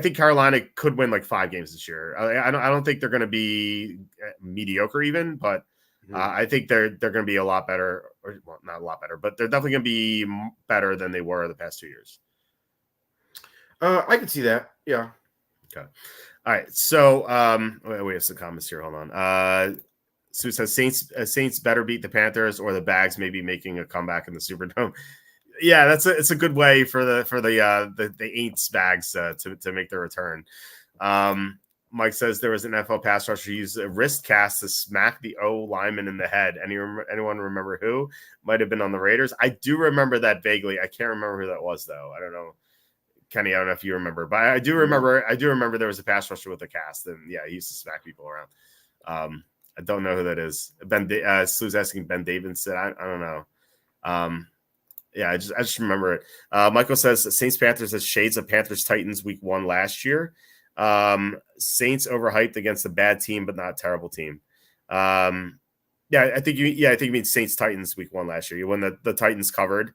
think Carolina could win like 5 games this year. I don't think they're going to be mediocre even, but I think they're going to be a lot better, or well, not a lot better, but they're definitely going to be better than they were the past 2 years. I can see that. Yeah. Okay. All right. So we have some comments here. Hold on. Sue says Saints better beat the Panthers, or the Bags may be making a comeback in the Superdome. Yeah, it's a good way for the Aints Bags to make their return. Mike says there was an NFL pass rusher who used a wrist cast to smack the O lineman in the head. Anyone remember who? Might have been on the Raiders. I do remember that vaguely. I can't remember who that was though. I don't know, Kenny. I don't know if you remember, but I do remember. I do remember there was a pass rusher with a cast, and yeah, he used to smack people around. I don't know who that is. Sue's asking Ben Davidson. I don't know. Yeah, I just remember it. Michael says Saints Panthers has shades of Panthers Titans week 1 last year. Saints overhyped against a bad team, but not a terrible team. I think you mean Saints Titans week 1 last year. When the Titans covered.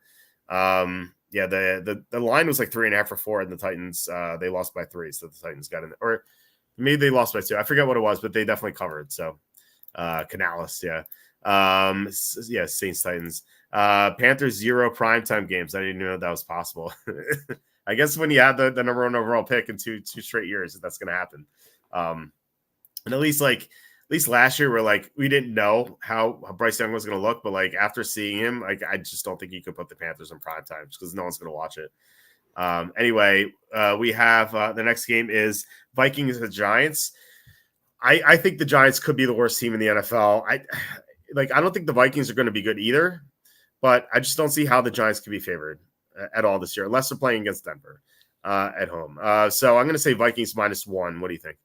The line was like 3.5 or 4, and the Titans they lost by 3, so the Titans got in, or maybe they lost by 2. I forget what it was, but they definitely covered. So Canales, Saints Titans. Panthers 0 primetime games. I didn't know that was possible. I guess when you have the number 1 overall pick in two straight years, that's going to happen. And at least last year, we didn't know how Bryce Young was going to look, but like after seeing him, I just don't think you could put the Panthers in prime time because no one's going to watch it. Anyway, we have the next game is Vikings and the Giants. I think the Giants could be the worst team in the NFL. I don't think the Vikings are going to be good either, but I just don't see how the Giants could be favored at all this year, unless they're playing against Denver. at home. So I'm going to say Vikings -1. What do you think?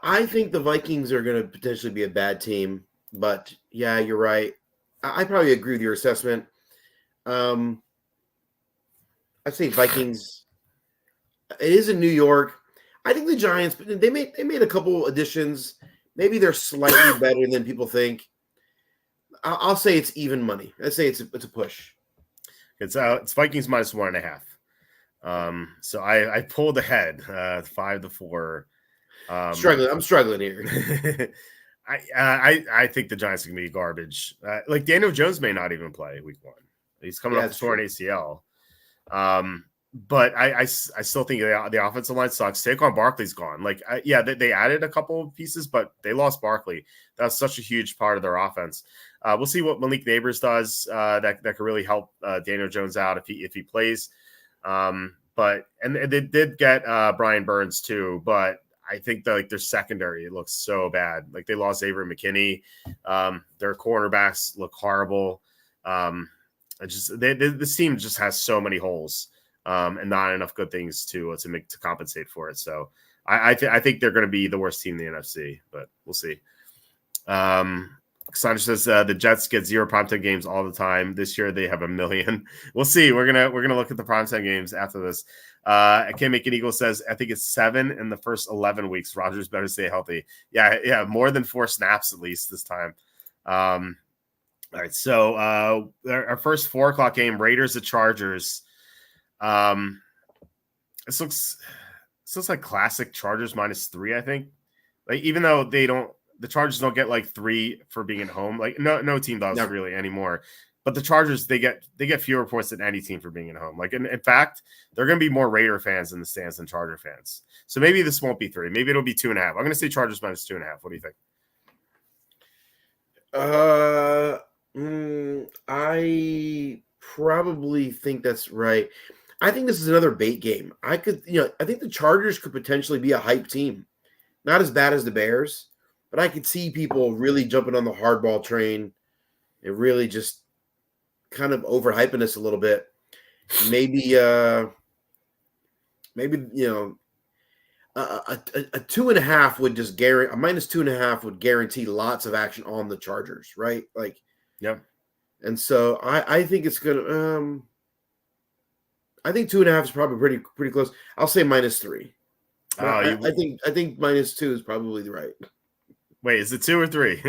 I think the Vikings are going to potentially be a bad team, but yeah, you're right. I probably agree with your assessment. I'd say Vikings. It is in New York. I think the Giants. They made a couple additions. Maybe they're slightly better than people think. I'll say it's even money. I'd say it's a push. It's Vikings -1.5. So I pulled ahead 5-4. Struggling. I'm struggling here. I think the Giants are gonna be garbage. Like Daniel Jones may not even play week 1. He's coming off the torn ACL. But I still think the offensive line sucks. Saquon Barkley's gone. Like, they added a couple of pieces, but they lost Barkley. That's such a huge part of their offense. We'll see what Malik Neighbors does. That could really help Daniel Jones out if he plays. But they did get Brian Burns too. But I think that their secondary, it looks so bad. Like they lost Avery McKinney. Their cornerbacks look horrible. This team just has so many holes. And not enough good things to compensate for it. So I think they're going to be the worst team in the NFC, but we'll see. Cassandra says the Jets get 0 primetime games all the time. This year they have 1 million. We'll see. We're gonna look at the primetime games after this. I can't make an Eagle says I think it's 7 in the first 11 weeks. Rodgers better stay healthy. Yeah, more than 4 snaps at least this time. All right, so our first 4:00 game, Raiders at Chargers. This looks like classic Chargers -3. I think, like even though the Chargers don't get like 3 for being at home. Like no team does really anymore. But the Chargers they get fewer points than any team for being at home. Like in fact, they're going to be more Raider fans in the stands than Charger fans. So maybe this won't be 3. Maybe it'll be 2.5. I'm going to say Chargers -2.5. What do you think? I probably think that's right. I think this is another bait game. I think the Chargers could potentially be a hype team. Not as bad as the Bears, but I could see people really jumping on the hardball train and really just kind of overhyping us a little bit. Maybe a -2.5 would just guarantee a -2.5 would guarantee lots of action on the Chargers, right? Like, yeah. And so I think it's gonna. I think 2.5 is probably pretty close. I'll say -3. I think -2 is probably the right. Wait, is it 2 or 3?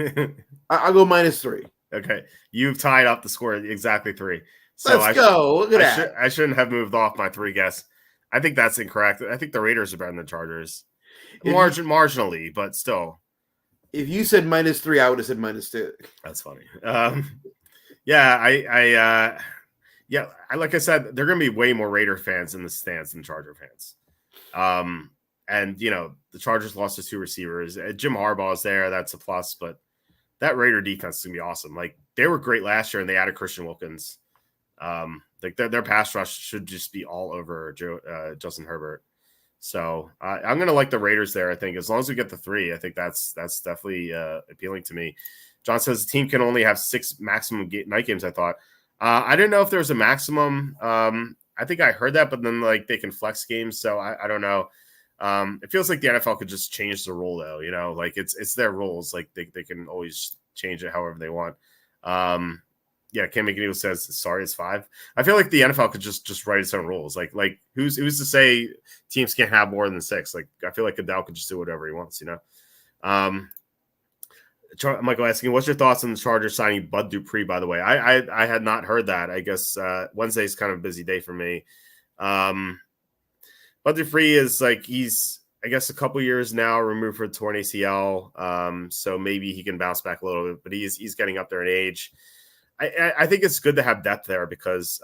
I'll go -3. Okay, you've tied up the score exactly 3. So let's go. Look at that. I shouldn't have moved off my 3 guess. I think that's incorrect. I think the Raiders are better than the Chargers, marginally, but still. If you said -3, I would have said -2. That's funny. Like I said, they're going to be way more Raider fans in the stands than Charger fans. And the Chargers lost their 2 receivers. Jim Harbaugh is there. That's a plus, but that Raider defense is going to be awesome. Like they were great last year and they added Christian Wilkins. Like their pass rush should just be all over Justin Herbert. So I'm going to like the Raiders there. I think as long as we get the 3, I think that's definitely appealing to me. John says the team can only have 6 maximum night games. I thought. I didn't know if there was a maximum. I think I heard that, but then like they can flex games, so I don't know. It feels like the NFL could just change the rule, though. Like it's their rules. Like they can always change it however they want. Cam McNeil says sorry, it's 5. I feel like the NFL could just write its own rules. Like who's to say teams can't have more than 6? Like I feel like Goodell could just do whatever he wants. Michael asking, what's your thoughts on the Chargers signing Bud Dupree, by the way? I had not heard that. I guess Wednesday's kind of a busy day for me. Bud Dupree is like he's, I guess, a couple years now removed from torn ACL. So maybe he can bounce back a little bit, but he's getting up there in age. I think it's good to have depth there because,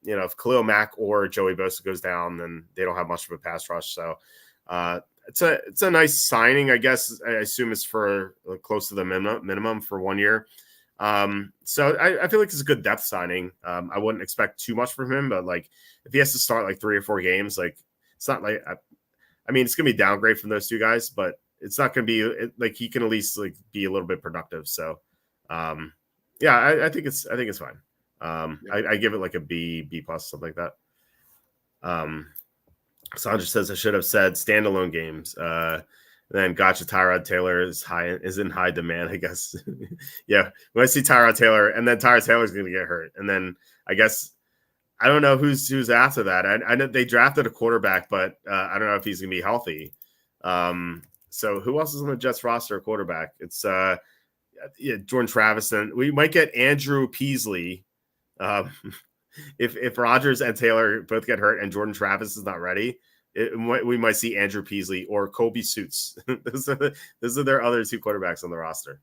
if Khalil Mack or Joey Bosa goes down, then they don't have much of a pass rush. So it's a nice signing, I guess. I assume it's for close to the minimum for 1 year. So I feel like it's a good depth signing. I wouldn't expect too much from him, but like if he has to start like 3 or 4 games, like it's not like it's gonna be a downgrade from those 2 guys, but it's not gonna be like he can at least like be a little bit productive. So I think it's fine. I give it like a B plus, something like that. Sandra says I should have said standalone games. Then gotcha. Tyrod Taylor is in high demand, I guess. Yeah, when I see Tyrod Taylor, and then Tyrod Taylor's going to get hurt, and then I guess I don't know who's after that. I know they drafted a quarterback, but I don't know if he's going to be healthy. So who else is on the Jets roster? Quarterback? It's Jordan Travis, and we might get Andrew Peasley. If Rodgers and Taylor both get hurt and Jordan Travis is not ready, we might see Andrew Peasley or Kobe Suits. those are their other two quarterbacks on the roster.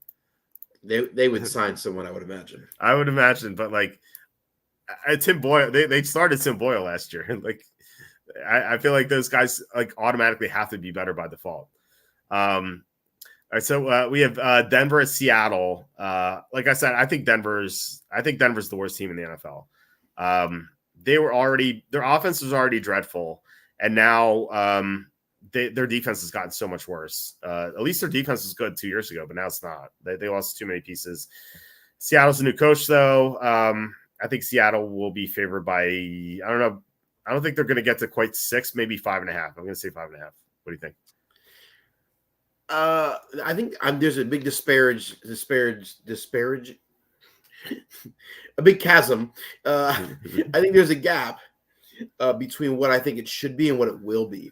They would sign someone, I would imagine. I would imagine, but like Tim Boyle, they started Tim Boyle last year. Like I feel like those guys like automatically have to be better by default. All right, so we have Denver at Seattle. Like I said, I think Denver's the worst team in the NFL. Their offense was already dreadful, and now their defense has gotten so much worse. At least their defense was good 2 years ago, but now it's not. They lost too many pieces. Seattle's a new coach, though. I think Seattle will be favored by, I don't know. I don't think they're going to get to quite 6, maybe 5.5. I'm going to say 5.5. What do you think? I think there's a big disparage, a big chasm. I think there's a gap between what I think it should be and what it will be.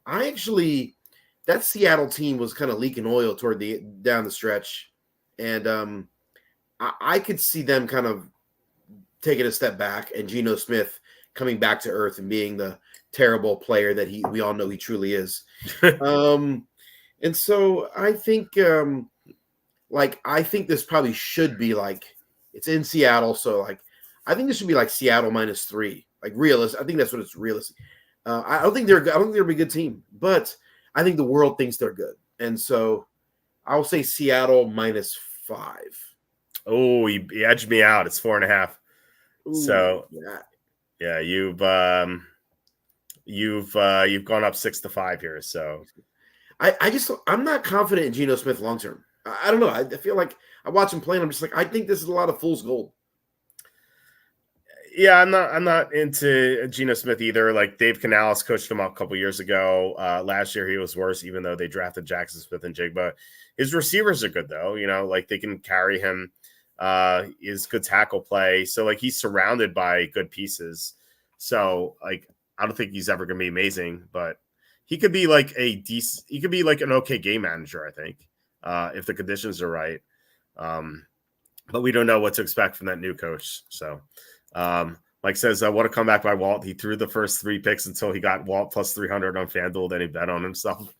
That Seattle team was kind of leaking oil toward down the stretch, and I could see them kind of taking a step back and Geno Smith coming back to earth and being the terrible player that we all know he truly is. And so I think I think this probably should be like, it's in Seattle, so like I think this should be like Seattle -3, like realistic. I think that's what it's realistic. I don't think they're a good team, but I think the world thinks they're good, and so I'll say Seattle -5. Oh, you edged me out. It's 4.5. So yeah, you've gone up 6-5 here. So I'm not confident in Geno Smith long term. I don't know. I feel like I watch him play, and I'm just like, I think this is a lot of fool's gold. Yeah, I'm not into Geno Smith either. Like Dave Canales coached him up a couple years ago. Last year he was worse, even though they drafted Jackson Smith and Jigba. His receivers are good though. You know, like they can carry him. Is good tackle play. So like he's surrounded by good pieces. So like I don't think he's ever going to be amazing, but he could be like he could be like an okay game manager, I think, if the conditions are right. But we don't know what to expect from that new coach. So Mike says, what a comeback by Walt. He threw the first 3 picks until he got Walt plus 300 on FanDuel. Then he bet on himself.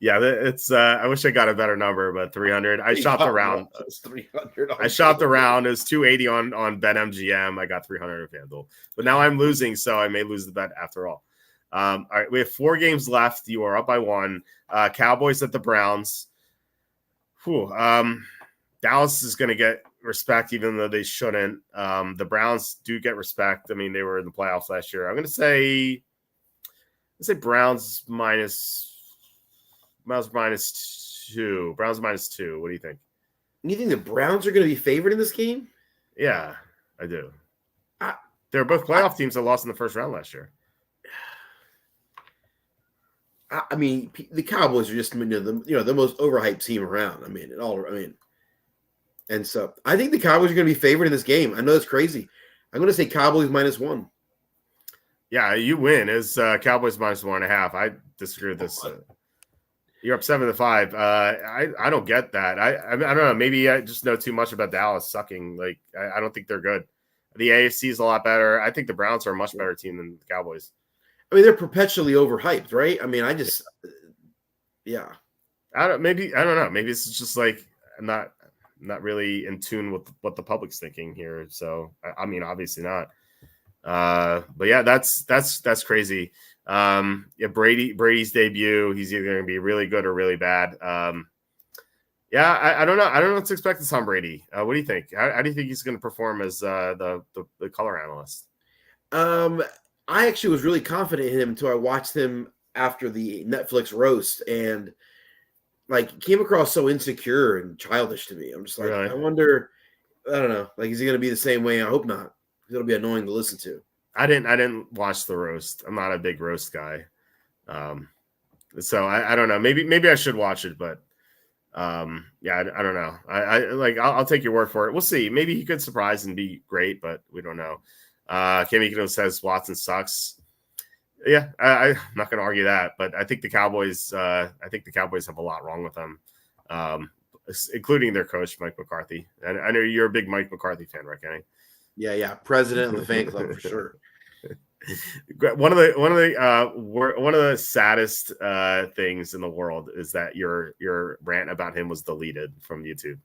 Yeah, it's. I wish I got a better number, but 300. I shopped around. 300. I shopped around. It was 280 on BetMGM. I got 300 on FanDuel, but now I'm losing, so I may lose the bet after all. All right, we have 4 games left. You are up by 1. Cowboys at the Browns. Dallas is going to get respect, even though they shouldn't. The Browns do get respect. I mean, they were in the playoffs last year. I'm going to say Browns -2. Browns -2. What do you think? You think the Browns are going to be favored in this game? Yeah, I do. They're both playoff teams that lost in the first round last year. I mean, the Cowboys are just the most overhyped team around. And so I think the Cowboys are going to be favored in this game. I know it's crazy. I'm going to say Cowboys -1. Yeah, you win. It's Cowboys -1.5. I disagree with this. You're up 7-5. I don't get that. I don't know. Maybe I just know too much about Dallas sucking. Like I don't think they're good. The AFC is a lot better. I think the Browns are a much better team than the Cowboys. I mean, they're perpetually overhyped, right? I mean, yeah. I don't know. Maybe it's just like I'm not really in tune with what the public's thinking here. So I mean, obviously not. But yeah, that's crazy. Yeah, Brady's debut. He's either going to be really good or really bad. Yeah, I don't know. I don't know what to expect of Tom Brady. What do you think? How do you think he's going to perform as the color analyst? I actually was really confident in him until I watched him after the Netflix roast, and like came across so insecure and childish to me. I'm just like, really? I wonder I don't know. Like, is he going to be the same way? I hope not. It'll be annoying to listen to. I didn't watch the roast. I'm not a big roast guy. So I don't know. Maybe I should watch it, but yeah, I don't know. I'll take your word for it. We'll see. Maybe he could surprise and be great, but we don't know. Kimiko says Watson sucks. Yeah, I'm not going to argue that, but I think the Cowboys have a lot wrong with them, including their coach Mike McCarthy. And I know you're a big Mike McCarthy fan, right, Kenny? Yeah, president of the fan club for sure. One of the saddest things in the world is that your rant about him was deleted from YouTube.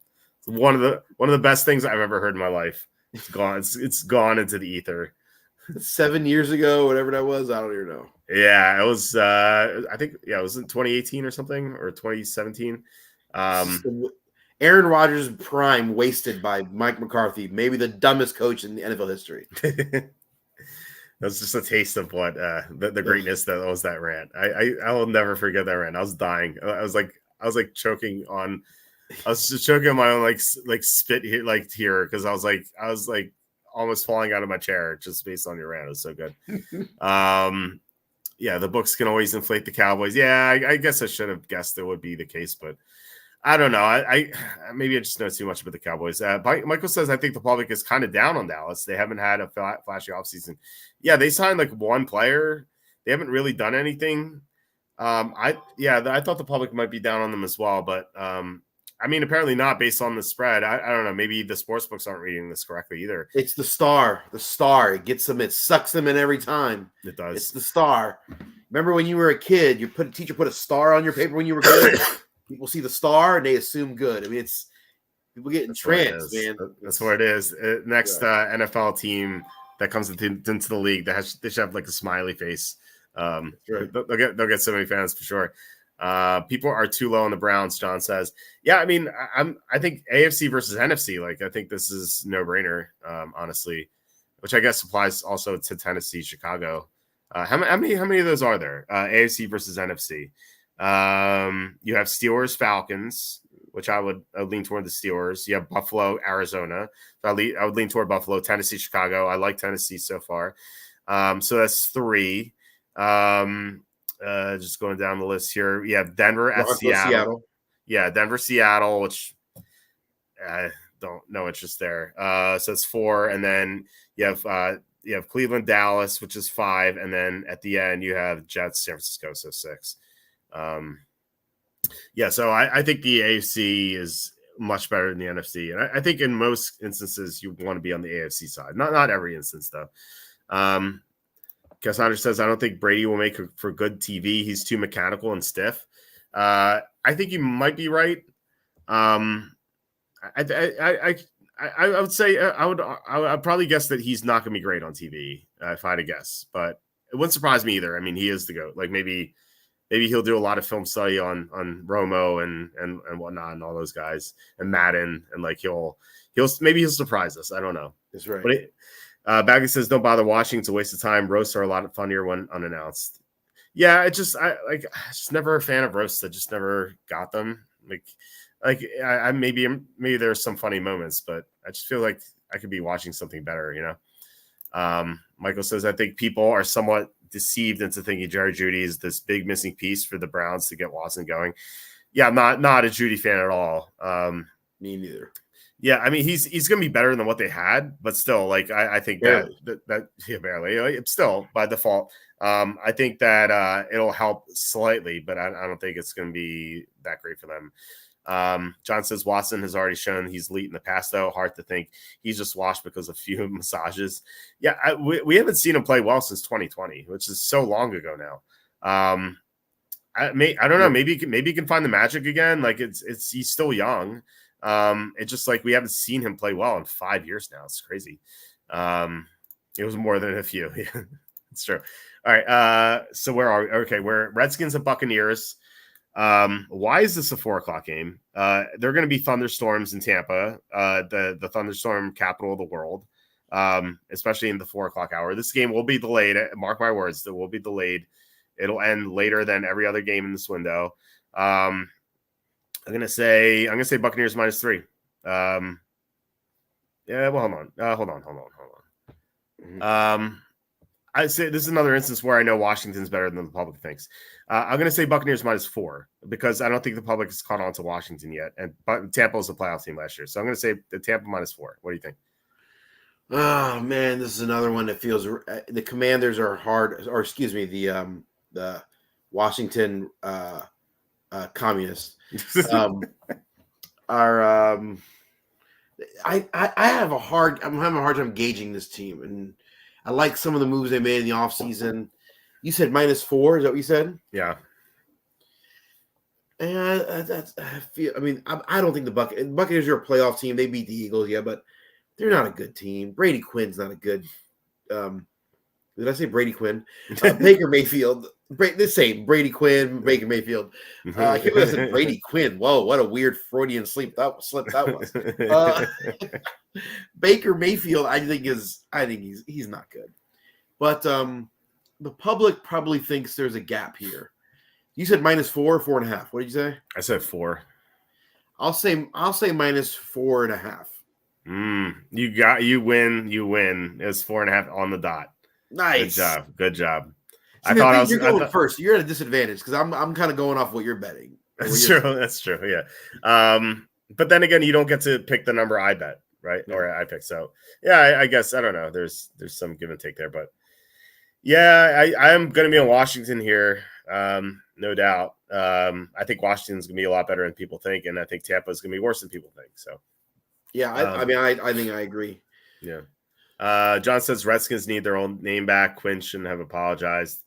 One of the best things I've ever heard in my life. It's gone. It's gone into the ether. 7 years ago, whatever that was, I don't even know. Yeah, it was. I think it was in 2018 or something, or 2017. Aaron Rodgers' prime wasted by Mike McCarthy, maybe the dumbest coach in the NFL history. That's just a taste of what the greatness that was that rant. I will never forget that rant. I was dying. I was like choking on. I was just choking on my own like spit here, like tear, because I was like almost falling out of my chair just based on your rant. It was so good. Yeah, the books can always inflate the Cowboys. Yeah, I guess I should have guessed it would be the case, but I don't know. I maybe I just know too much about the Cowboys. Michael says I think the public is kind of down on Dallas. They haven't had a flashy offseason. Yeah, they signed like one player. They haven't really done anything. I thought the public might be down on them as well, but I mean, apparently not based on the spread. I don't know. Maybe the sports books aren't reading this correctly either. It's the star. The star. It gets them. It sucks them in every time. It does. It's the star. Remember when you were a kid, teacher put a star on your paper when you were good? People see the star and they assume good. I mean, it's people get entranced, man. That's what it is. Next NFL team that comes into the league they should have like a smiley face. Right. They'll get so many fans for sure. People are too low on the Browns, John says. Yeah, I mean, I think AFC versus NFC, like I think this is no brainer, honestly, which I guess applies also to Tennessee, Chicago. How many of those are there? AFC versus NFC. You have Steelers, Falcons, which I would lean toward the Steelers. You have Buffalo, Arizona. So I would lean toward Buffalo, Tennessee, Chicago. I like Tennessee so far. So that's 3. Just going down the list here. You have Denver at Seattle. Yeah, Denver, Seattle, which don't no interest there. So it's 4, and then you have Cleveland, Dallas, which is 5, and then at the end you have Jets, San Francisco, so 6. So I think the AFC is much better than the NFC, and I think in most instances you want to be on the AFC side. Not every instance though. Cassandra says I don't think Brady will make for good TV. He's too mechanical and stiff. I think you might be right. I would say I would probably guess that he's not going to be great on TV if I had to guess, but it wouldn't surprise me either. I mean, he is the GOAT. Like maybe he'll do a lot of film study on Romo and whatnot and all those guys and Madden, and like he'll surprise us. I don't know. That's right. But Bagley says don't bother watching. It's a waste of time. Roasts are a lot funnier when unannounced. Yeah, I just never a fan of roasts. I just never got them. I maybe there's some funny moments, but I just feel like I could be watching something better, you know. Michael says I think people are somewhat deceived into thinking Jerry Jeudy is this big missing piece for the Browns to get Watson going. Yeah, I'm not a Jeudy fan at all. Me neither. Yeah, I mean he's going to be better than what they had, but still, like I think barely. that barely. Still by default, I think that it'll help slightly, but I don't think it's going to be that great for them. John says Watson has already shown he's elite in the past, though. Hard to think he's just washed because of a few massages. Yeah, we haven't seen him play well since 2020, which is so long ago now. I don't know. Maybe he can find the magic again. Like he's still young. It's just like we haven't seen him play well in 5 years now. It's crazy. It was more than a few. It's true. All right. So where are we? Okay, we're Redskins and Buccaneers. Why is this a 4:00 game? There are going to be thunderstorms in Tampa, the thunderstorm capital of the world, especially in the 4:00 hour. This game will be delayed. Mark my words, it will be delayed. It'll end later than every other game in this window. I'm gonna say Buccaneers -3. Yeah, well, hold on. I say this is another instance where I know Washington's better than the public thinks. I'm going to say Buccaneers -4 because I don't think the public has caught on to Washington yet, and Tampa was a playoff team last year, so I'm going to say the Tampa -4. What do you think? Oh man, this is another one that feels the Commanders are hard, or excuse me, the Washington communists are. I'm having a hard time gauging this team, and I like some of the moves they made in the offseason. You said -4, is that what you said? Yeah. And I feel. I mean, I don't think the Buccaneers are a playoff team. They beat the Eagles, yeah, but they're not a good team. Brady Quinn's not a good. Did I say Brady Quinn? Baker Mayfield. The same Brady Quinn, Baker Mayfield. I said Brady Quinn. Whoa, what a weird Freudian slip that was. Baker Mayfield, I think he's not good. But the public probably thinks there's a gap here. You said -4, 4.5. What did you say? I said 4. I'll say -4.5. You win. It was 4.5 on the dot. Nice. Good job. See, you're going first. You're at a disadvantage because I'm kind of going off what you're betting. That's true. Yeah. But then again, you don't get to pick the number I bet, right? Yeah. Or I pick. So yeah, I guess I don't know. There's some give and take there, but yeah, I'm going to be in Washington here. No doubt. I think Washington's going to be a lot better than people think, and I think Tampa is going to be worse than people think. So yeah, I think I agree. Yeah. John says Redskins need their own name back. Quinn shouldn't have apologized.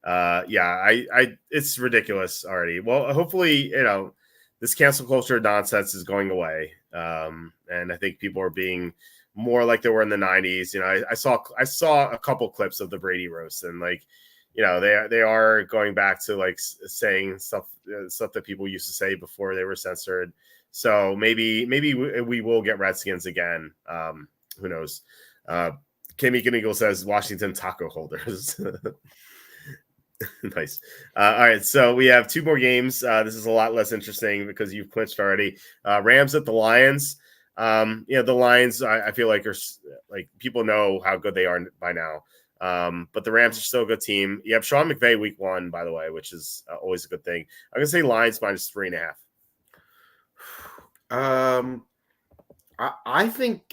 It's ridiculous already. Well, hopefully, this cancel culture nonsense is going away. And I think people are being more like they were in the 90s. I saw a couple clips of the Brady roast, and they are going back to like saying stuff that people used to say before they were censored. So maybe we will get Redskins again. Who knows? Kimmy Eagle says Washington taco holders. Nice. All right, so we have 2 more games. This is a lot less interesting because you've clinched already. Rams at the Lions. The Lions, I feel like are like people know how good they are by now. But the Rams are still a good team. You have Sean McVay week 1, by the way, which is always a good thing. I'm gonna say Lions -3.5. I think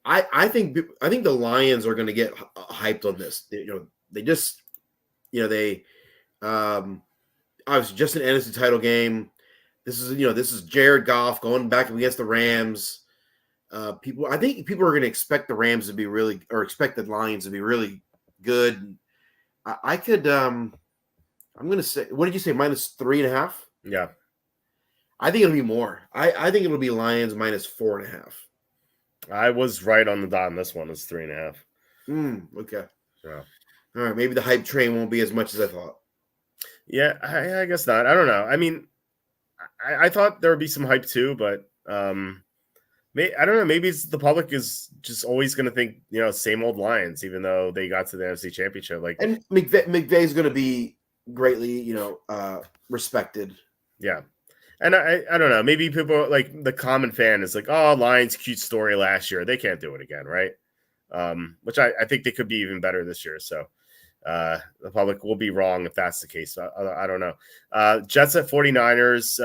I think the Lions are going to get hyped on this. They obviously just an NFC title game. This is Jared Goff going back against the Rams. I think people are going to expect the Rams to be expect the Lions to be really good. I'm going to say, what did you say? -3.5? Yeah. I think it'll be more. I think it'll be Lions -4.5. I was right on the dot on this one. It's 3.5. Okay. Yeah. All right. Maybe the hype train won't be as much as I thought. Yeah, I guess not. I don't know. I mean, I thought there would be some hype too, but I don't know. Maybe it's the public is just always going to think, same old Lions, even though they got to the NFC Championship. And McVay's going to be greatly, respected. Yeah. And I don't know. Maybe people like the common fan is like, oh, Lions cute story last year. They can't do it again, right? Which I think they could be even better this year. So the public will be wrong if that's the case. I don't know. Jets at 49ers,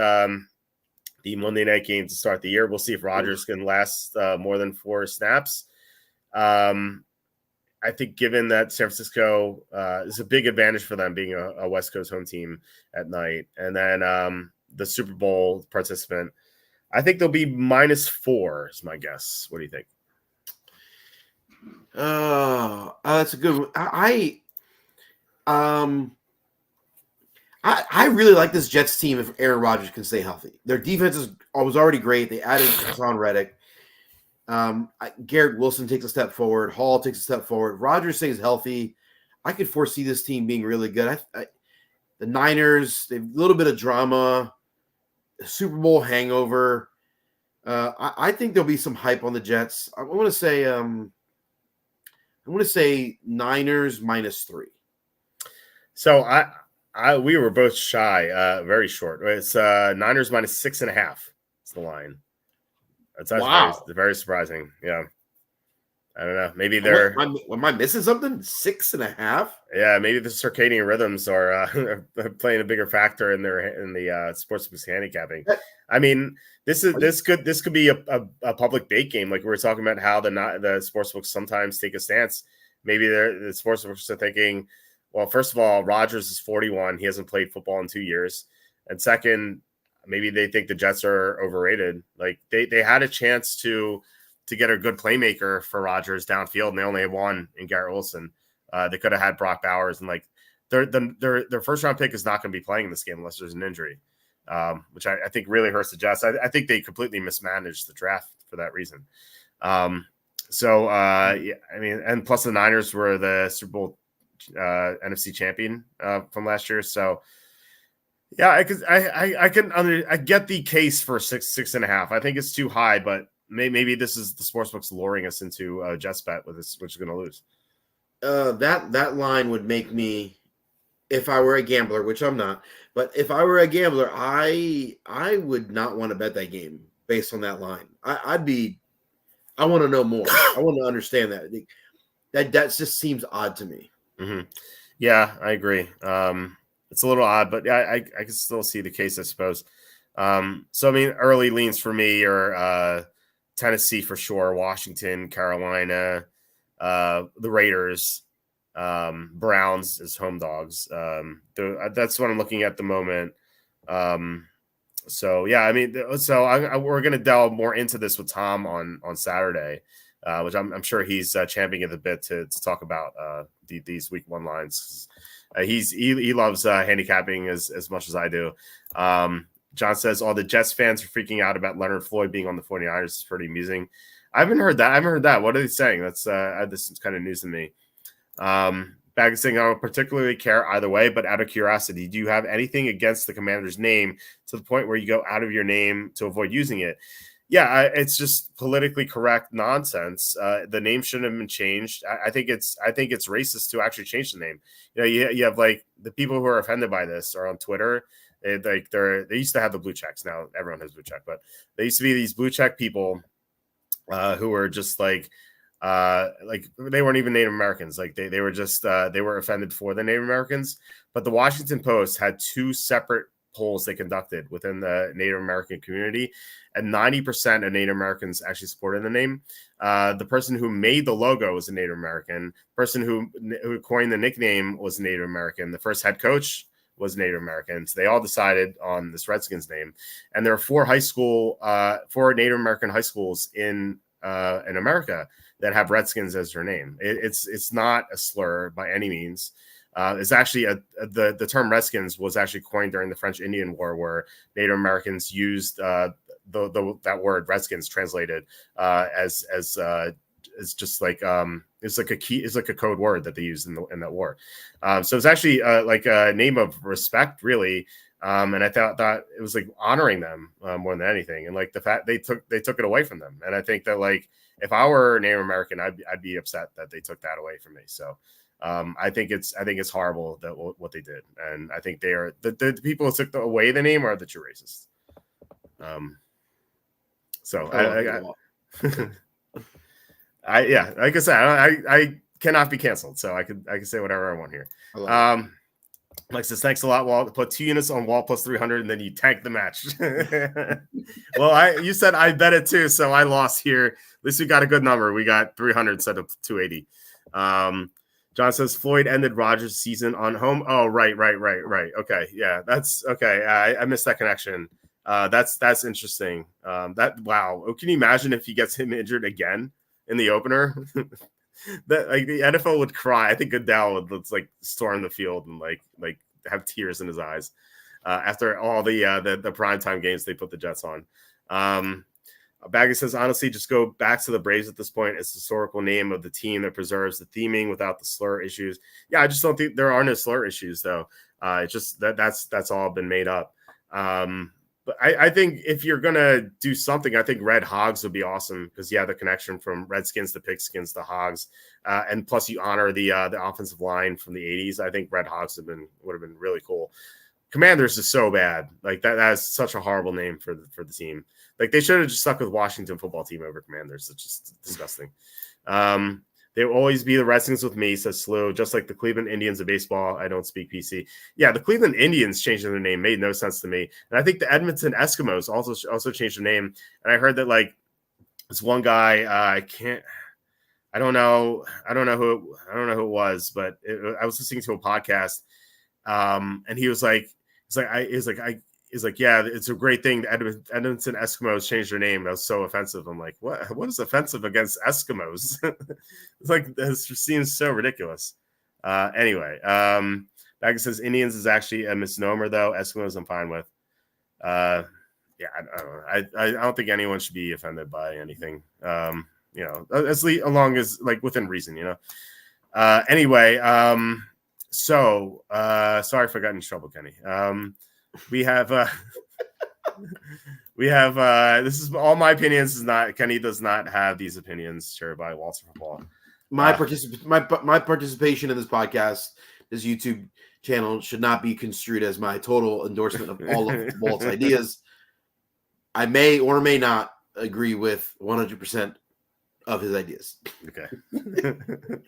the Monday night game to start the year. We'll see if Rodgers can last more than 4 snaps. I think given that San Francisco is a big advantage for them being a West Coast home team at night. And then the Super Bowl participant, I think they'll be -4 is my guess. What do you think? That's a good one. I really like this Jets team if Aaron Rodgers can stay healthy. Their defense was already great. They added Hassan Reddick. Garrett Wilson takes a step forward. Hall takes a step forward. Rodgers stays healthy. I could foresee this team being really good. The Niners, they have a little bit of drama, Super Bowl hangover. I think there'll be some hype on the Jets. I want to say Niners -3. So we were both shy, very short. It's Niners -6.5. It's the line. That's Wow. very surprising. Yeah. I don't know. Maybe they're. Am I missing something? 6.5? Yeah, maybe the circadian rhythms are are playing a bigger factor in the sportsbook handicapping. I mean, this could be a public bait game, like we were talking about how the sportsbooks sometimes take a stance. Maybe the sportsbooks are thinking, well, first of all, Rodgers is 41; he hasn't played football in 2 years, and second, maybe they think the Jets are overrated. Like they had a chance to get a good playmaker for Rodgers downfield, and they only had one in Garrett Wilson. They could have had Brock Bowers, and like their first round pick is not going to be playing in this game unless there's an injury, which I think really hurts the Jets. I think they completely mismanaged the draft for that reason. Yeah, I mean, and plus the Niners were the Super Bowl NFC champion from last year, so yeah, I get the case for 6.5. I think it's too high, but maybe this is the sportsbooks luring us into a Jets bet with this, which is going to lose. That line would make me, if I were a gambler, which I'm not, but if I were a gambler, I would not want to bet that game based on that line. I want to know more. I want to understand that. That just seems odd to me. Mm-hmm. Yeah, I agree. It's a little odd, but I can still see the case, I suppose. So I mean, early leans for me are Tennessee for sure, Washington, Carolina, the Raiders, Browns as home dogs. That's what I'm looking at the moment. So yeah, I mean, we're going to delve more into this with Tom on Saturday, which I'm sure he's champing at the bit to talk about these week one lines. He loves handicapping as much as I do. John says all the Jets fans are freaking out about Leonard Floyd being on the 49ers. It's pretty amusing. I haven't heard that. What are they saying? That's this is kind of news to me. Bag is saying I don't particularly care either way, but out of curiosity, do you have anything against the Commander's name to the point where you go out of your name to avoid using it? Yeah, it's just politically correct nonsense. The name shouldn't have been changed. I think it's racist to actually change the name. You know, you have like the people who are offended by this are on Twitter. They used to have the blue checks. Now everyone has blue check, but they used to be these blue check people who were just like they weren't even Native Americans. Like they were just they were offended for the Native Americans. But the Washington Post had two separate polls they conducted within the Native American community, and 90% of Native Americans actually supported the name. The person who made the logo was a Native American. The person who coined the nickname was Native American. The first head coach was Native American. So they all decided on this Redskins name. And there are four Native American high schools in America that have Redskins as their name. It's not a slur by any means. It's actually the term Redskins was actually coined during the French Indian War, where Native Americans used that word Redskins translated as just like it's like a code word that they used in that war. So it's actually like a name of respect, really. And I thought it was like honoring them more than anything, and like the fact they took it away from them. And I think that like if I were Native American, I'd be upset that they took that away from me. So I think it's horrible that what they did, and I think they are the people who took away the name are the true racists. So like I said, I cannot be canceled, so I can say whatever I want here. Like says, thanks a lot, Walt. Put 2 units on Walt plus 300, and then you tank the match. Well, you said I bet it too, so I lost here. At least we got a good number. We got 300 instead of 280. John says Floyd ended Rodgers' season on home. Oh, right. Okay, yeah, that's okay. I missed that connection. That's interesting. Wow. Can you imagine if he gets him injured again in the opener? That like the NFL would cry. I think Goodell would like storm the field and like have tears in his eyes after all the primetime games they put the Jets on. Baggy says, honestly, just go back to the Braves at this point. It's the historical name of the team that preserves the theming without the slur issues. Yeah, I just don't think there are no slur issues though. It's just that's all been made up. But I think if you're going to do something, I think Red Hogs would be awesome because you have the connection from Redskins to Pigskins to Hogs. And plus you honor the offensive line from the 80s. I think Red Hogs would have been really cool. Commanders is so bad. Like that's such a horrible name for the team. Like they should have just stuck with Washington Football Team over Commanders. It's just disgusting. They will always be the Redskins with me, says Slew, just like the Cleveland Indians of baseball. I don't speak PC. Yeah, the Cleveland Indians changing their name made no sense to me. And I think the Edmonton Eskimos also changed their name. And I heard that like this one guy, I don't know who it was, but I was listening to a podcast, and he was like, yeah, it's a great thing. The Edmonton Eskimos changed their name. That was so offensive. I'm like, what is offensive against Eskimos? It's like, this seems so ridiculous. Anyway, Baggins says Indians is actually a misnomer, though. Eskimos I'm fine with. Yeah, I don't know. I don't think anyone should be offended by anything. As long as like within reason, Anyway, so sorry if I got in trouble, Kenny. We have this is all my opinions. Is not Kenny does not have these opinions shared by WalterFootball. My participation in this podcast, this YouTube channel, should not be construed as my total endorsement of all of Walt's ideas. I may or may not agree with 100% of his ideas. Okay.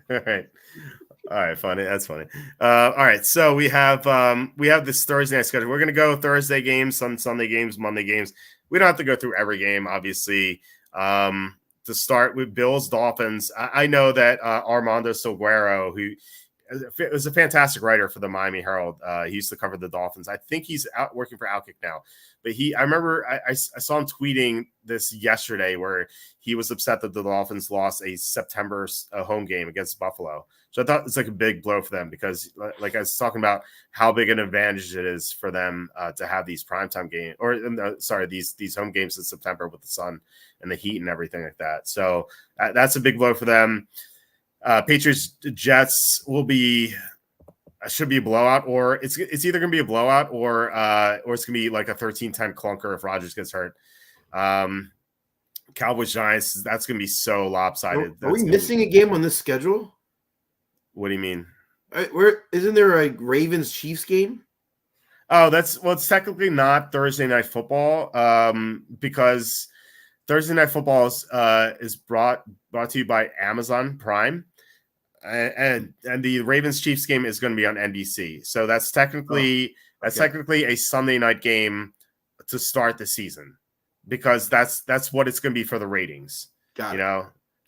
All right. Funny. That's funny. All right. So we have this Thursday night schedule. We're going to go Thursday games, some Sunday games, Monday games. We don't have to go through every game, obviously. To start with Bills, Dolphins. I know that Armando Salguero, who is a fantastic writer for the Miami Herald. He used to cover the Dolphins. I think he's out working for Outkick now. But I remember I saw him tweeting this yesterday where he was upset that the Dolphins lost a September home game against Buffalo. So I thought it's like a big blow for them because, like I was talking about, how big an advantage it is for them to have these primetime games, these home games in September with the sun and the heat and everything like that. So that's a big blow for them. Patriots Jets should be a blowout, or it's either going to be a blowout or it's going to be like a 13-10 clunker if Rodgers gets hurt. Cowboys Giants, that's going to be so lopsided. Are we missing a game on this schedule? What do you mean? Where isn't there a Ravens Chiefs game? Oh, it's technically not Thursday Night Football because Thursday Night Football is brought to you by Amazon Prime. And the Ravens Chiefs game is going to be on NBC. So that's technically a Sunday night game to start the season because that's what it's going to be for the ratings.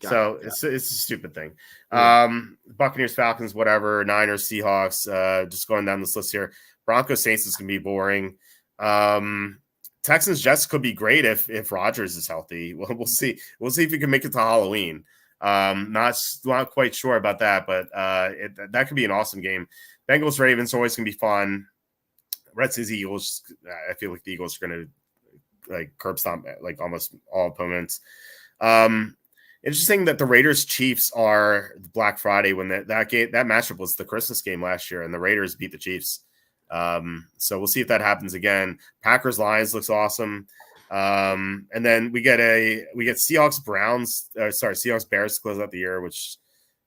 It's a stupid thing. Yeah. Buccaneers, Falcons, whatever, Niners, Seahawks, just going down this list here. Broncos, Saints is going to be boring. Texans, Jets could be great if Rodgers is healthy. Well, we'll see. We'll see if he can make it to Halloween. Not quite sure about that, but that could be an awesome game. Bengals, Ravens always going to be fun. Redskins, Eagles. I feel like the Eagles are going to like curb stomp like almost all opponents. Interesting that the Raiders Chiefs are Black Friday when that matchup was the Christmas game last year, and the Raiders beat the Chiefs. So we'll see if that happens again. Packers Lions looks awesome. And then we get Seahawks Browns. Seahawks Bears to close out the year, which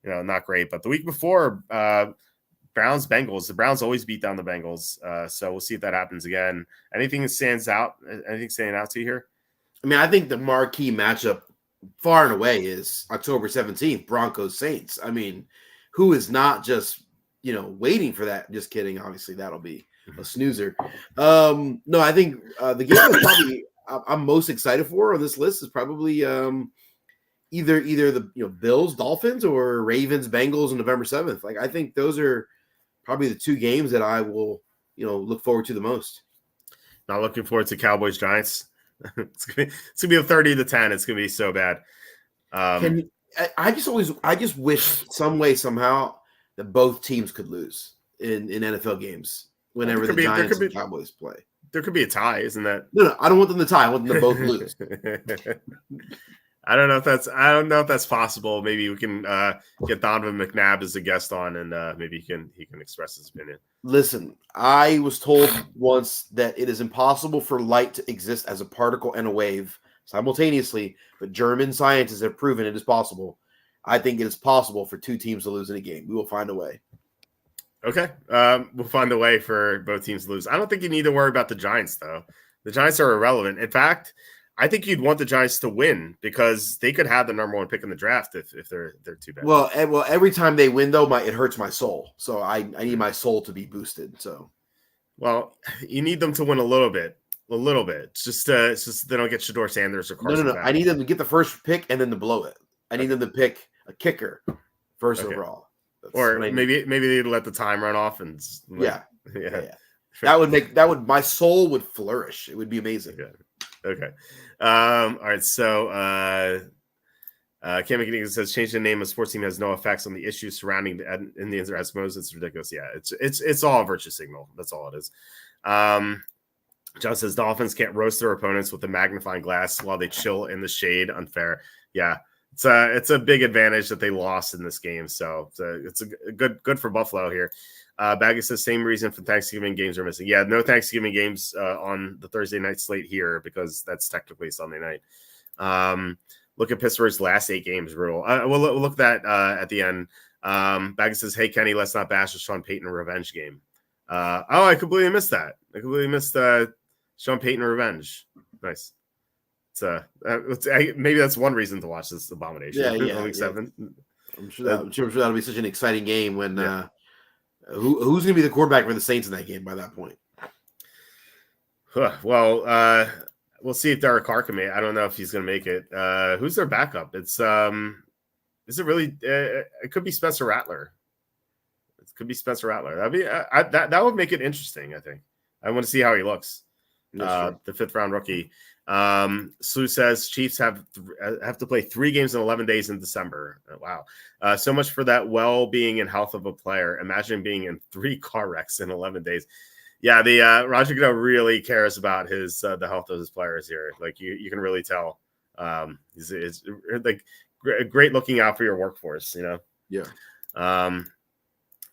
not great. But the week before, Browns Bengals. The Browns always beat down the Bengals. So we'll see if that happens again. Anything standing out to you here? I mean, I think the marquee matchup far and away is October 17th, Broncos Saints. I mean, who is not just waiting for that? Just kidding. Obviously, that'll be a snoozer. No, I think the game is probably I'm most excited for on this list is probably either the Bills Dolphins or Ravens Bengals on November 7th. Like I think those are probably the two games that I will look forward to the most. Not looking forward to Cowboys Giants. It's gonna be a 30-10. It's gonna be so bad. I just wish some way somehow that both teams could lose in NFL games whenever the Giants and Cowboys play. There could be a tie, isn't that? No, I don't want them to tie. I want them to both lose. I don't know if that's possible. Maybe we can get Donovan McNabb as a guest on, and maybe he can express his opinion. Listen, I was told once that it is impossible for light to exist as a particle and a wave simultaneously, but German scientists have proven it is possible. I think it is possible for two teams to lose in a game. We will find a way. Okay. We'll find a way for both teams to lose. I don't think you need to worry about the Giants, though. The Giants are irrelevant. In fact, I think you'd want the Giants to win because they could have the number one pick in the draft if they're too bad. Well, every time they win, though, it hurts my soul. So I need my soul to be boosted. So, well, you need them to win a little bit. It's just they don't get Shador Sanders or Carson. No. I need them to get the first pick and then to blow it. I need them to pick a kicker first overall. Or maybe they'd let the time run off and yeah. That would my soul would flourish. It would be amazing. Okay. All right. So Cam McKinney says change the name of sports team has no effects on the issues surrounding the Indians or Eskimos. It's ridiculous. Yeah, it's all a virtue signal. That's all it is. John says Dolphins can't roast their opponents with a magnifying glass while they chill in the shade. Unfair. Yeah. It's a big advantage that they lost in this game. So it's a good for Buffalo here. Baggett says same reason for Thanksgiving games are missing. Yeah, no Thanksgiving games on the Thursday night slate here because that's technically Sunday night. Look at Pittsburgh's last 8 games, brutal. We'll look at that at the end. Baggett says, hey, Kenny, let's not bash the Sean Payton revenge game. I completely missed that. I completely missed Sean Payton revenge. Nice. Maybe that's one reason to watch this abomination. Yeah. Week 7. I'm sure that'll be such an exciting game when who's going to be the quarterback for the Saints in that game by that point? Well, we'll see if Derek Carr can make it. I don't know if he's going to make it. Who's their backup? Is it really? It could be Spencer Rattler. It could be Spencer Rattler. That'd be that would make it interesting. I think I want to see how he looks. The 5th round rookie. Sue says Chiefs have to play 3 games in 11 days in December. Wow. So much for that well-being and health of a player. Imagine being in 3 car wrecks in 11 days. Yeah, the Roger Goodell really cares about his the health of his players here. Like you can really tell. He's like great looking out for your workforce, you know. Yeah.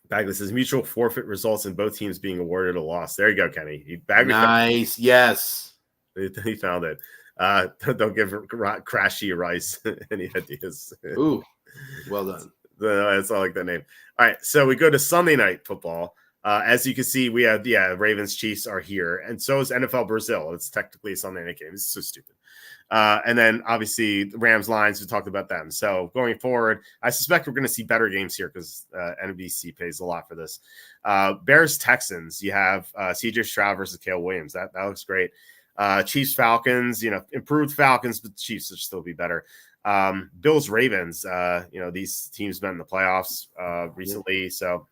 Bagley says mutual forfeit results in both teams being awarded a loss. There you go, Kenny. Nice. Yes. He found it. Don't give Crashy Rice any ideas. Ooh, well done. That's all like that name. All right, so we go to Sunday Night Football. As you can see, we have Ravens Chiefs are here, and so is NFL Brazil. It's technically a Sunday night game. It's so stupid. And then obviously the Rams Lions. We talked about them. So going forward, I suspect we're going to see better games here because NBC pays a lot for this. Bears Texans. You have CJ Stroud versus Cale Williams. That looks great. Chiefs Falcons. Improved Falcons, but the Chiefs will still be better. Bills Ravens. These teams met in the playoffs recently, so.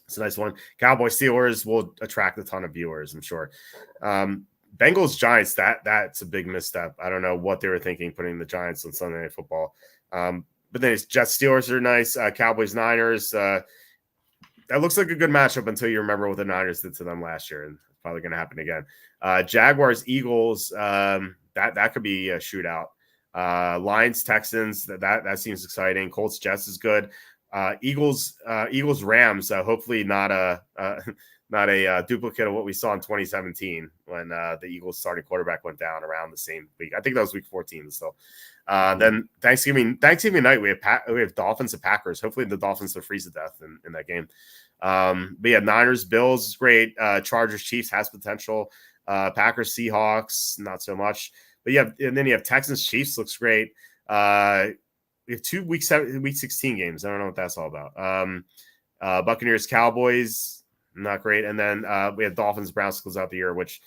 It's a nice one. Cowboys Steelers will attract a ton of viewers, I'm sure. Bengals Giants, that's a big misstep. I don't know what they were thinking putting the Giants on Sunday Night Football. But then it's Jets Steelers are nice. Cowboys Niners. That looks like a good matchup until you remember what the Niners did to them last year, and it's probably going to happen again. Jaguars Eagles. That could be a shootout. Lions Texans. That seems exciting. Colts Jets is good. Eagles Rams, hopefully not a duplicate of what we saw in 2017 when the Eagles starting quarterback went down around the same week. I think that was week 14. So then Thanksgiving night we have Dolphins and Packers. Hopefully the Dolphins will freeze to death in that game. But yeah, Niners Bills is great. Chargers Chiefs has potential. Packers Seahawks not so much. But and then you have Texans Chiefs looks great. We have 2 week 16 games. I don't know what that's all about. Buccaneers, Cowboys, not great. And then we have Dolphins, Browns to close out the year, which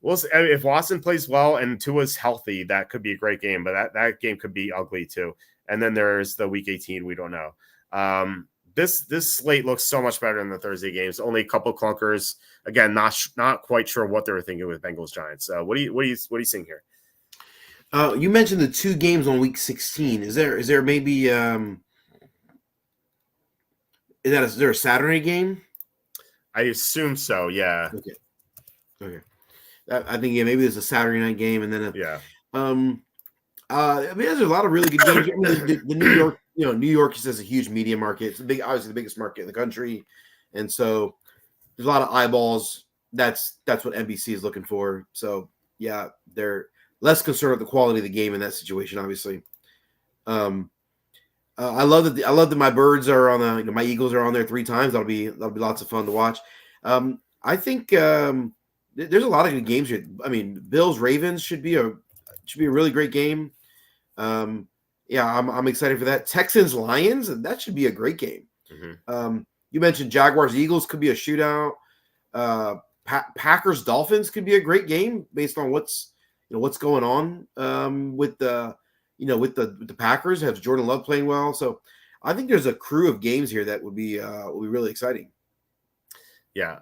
if Watson plays well and Tua's healthy, that could be a great game, but that game could be ugly too. And then there's the week 18. We don't know. This slate looks so much better than the Thursday games. Only a couple clunkers. Again, not quite sure what they were thinking with Bengals Giants. What are you seeing here? You mentioned the 2 games on week 16. Is there maybe is there a Saturday game? I assume so. Yeah. Okay. I think maybe there's a Saturday night game and then there's a lot of really good games. I mean, the New York, New York has a huge media market. It's obviously the biggest market in the country, and so there's a lot of eyeballs. That's what NBC is looking for. So yeah, they're less concerned with the quality of the game in that situation, obviously. I love that. I love that my birds are on the. My Eagles are on there 3 times. That'll be lots of fun to watch. I think there's a lot of good games here. I mean, Bills Ravens should be a really great game. Yeah, I'm excited for that. Texans Lions, that should be a great game. Mm-hmm. You mentioned Jaguars Eagles could be a shootout. Packers Dolphins could be a great game based on what's going on with the Packers. Have Jordan Love playing well, so I think there's a crew of games here that would be really exciting. Yeah,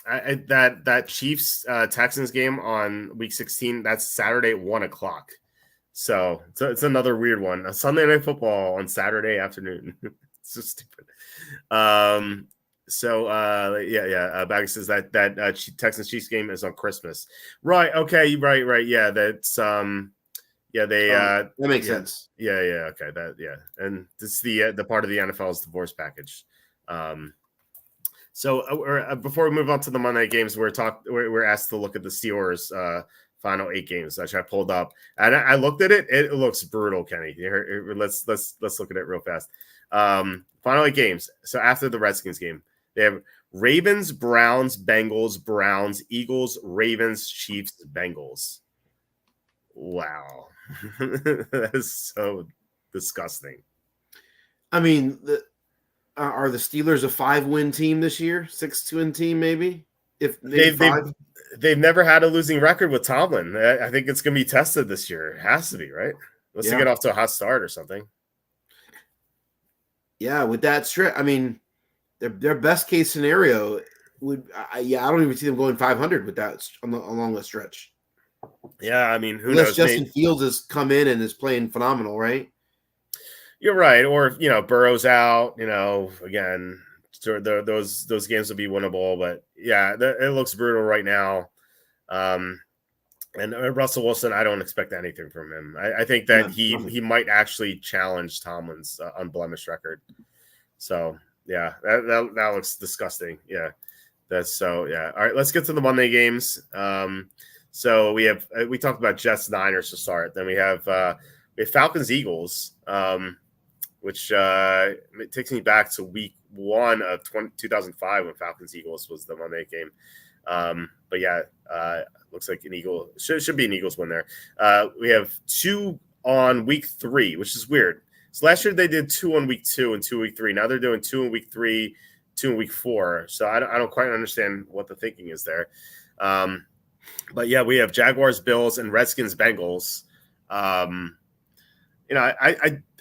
that Chiefs Texans game on Week 16, that's Saturday at 1:00. So it's another weird one. A Sunday Night Football on Saturday afternoon. It's so stupid. Baggy says that Texans Chiefs game is on Christmas. Right. Okay. Right. Yeah. That's that makes sense. Yeah. Okay. And this is the part of the NFL's divorce package. So before we move on to the Monday games, we're asked to look at the Steelers' final 8 games, which I pulled up, and I looked at it. It looks brutal, Kenny. Let's look at it real fast. Final 8 games. So after the Redskins game, they have Ravens, Browns, Bengals, Browns, Eagles, Ravens, Chiefs, Bengals. Wow, that is so disgusting. I mean, are the Steelers a 5-win team this year? 6-win team, maybe? If they've never had a losing record with Tomlin. I think it's going to be tested this year. It has to be, right? Let's get off to a hot start or something. Yeah, with that stretch, I mean, their best case scenario would, I don't even see them going 500 with that along the stretch. Yeah, I mean, who Unless knows? Justin Fields has come in and is playing phenomenal, right? You're right. Or Burrow's out. Again, so those games will be winnable. But yeah, it looks brutal right now. And Russell Wilson, I don't expect anything from him. I think that he might actually challenge Tomlin's unblemished record. So yeah, that looks disgusting. Yeah, that's so yeah. All right, let's get to the Monday games. So we talked about Jets Niners to start. Then we have Falcons Eagles, which it takes me back to week 1 of 2005 when Falcons Eagles was the Monday game. But yeah, looks like an Eagle should be an Eagles win there. We have 2 on week 3, which is weird. So last year they did 2 on week 2 and 2 week 3. Now they're doing 2 in week 3, 2 in week 4. So I don't quite understand what the thinking is there. But yeah, we have Jaguars, Bills, and Redskins, Bengals.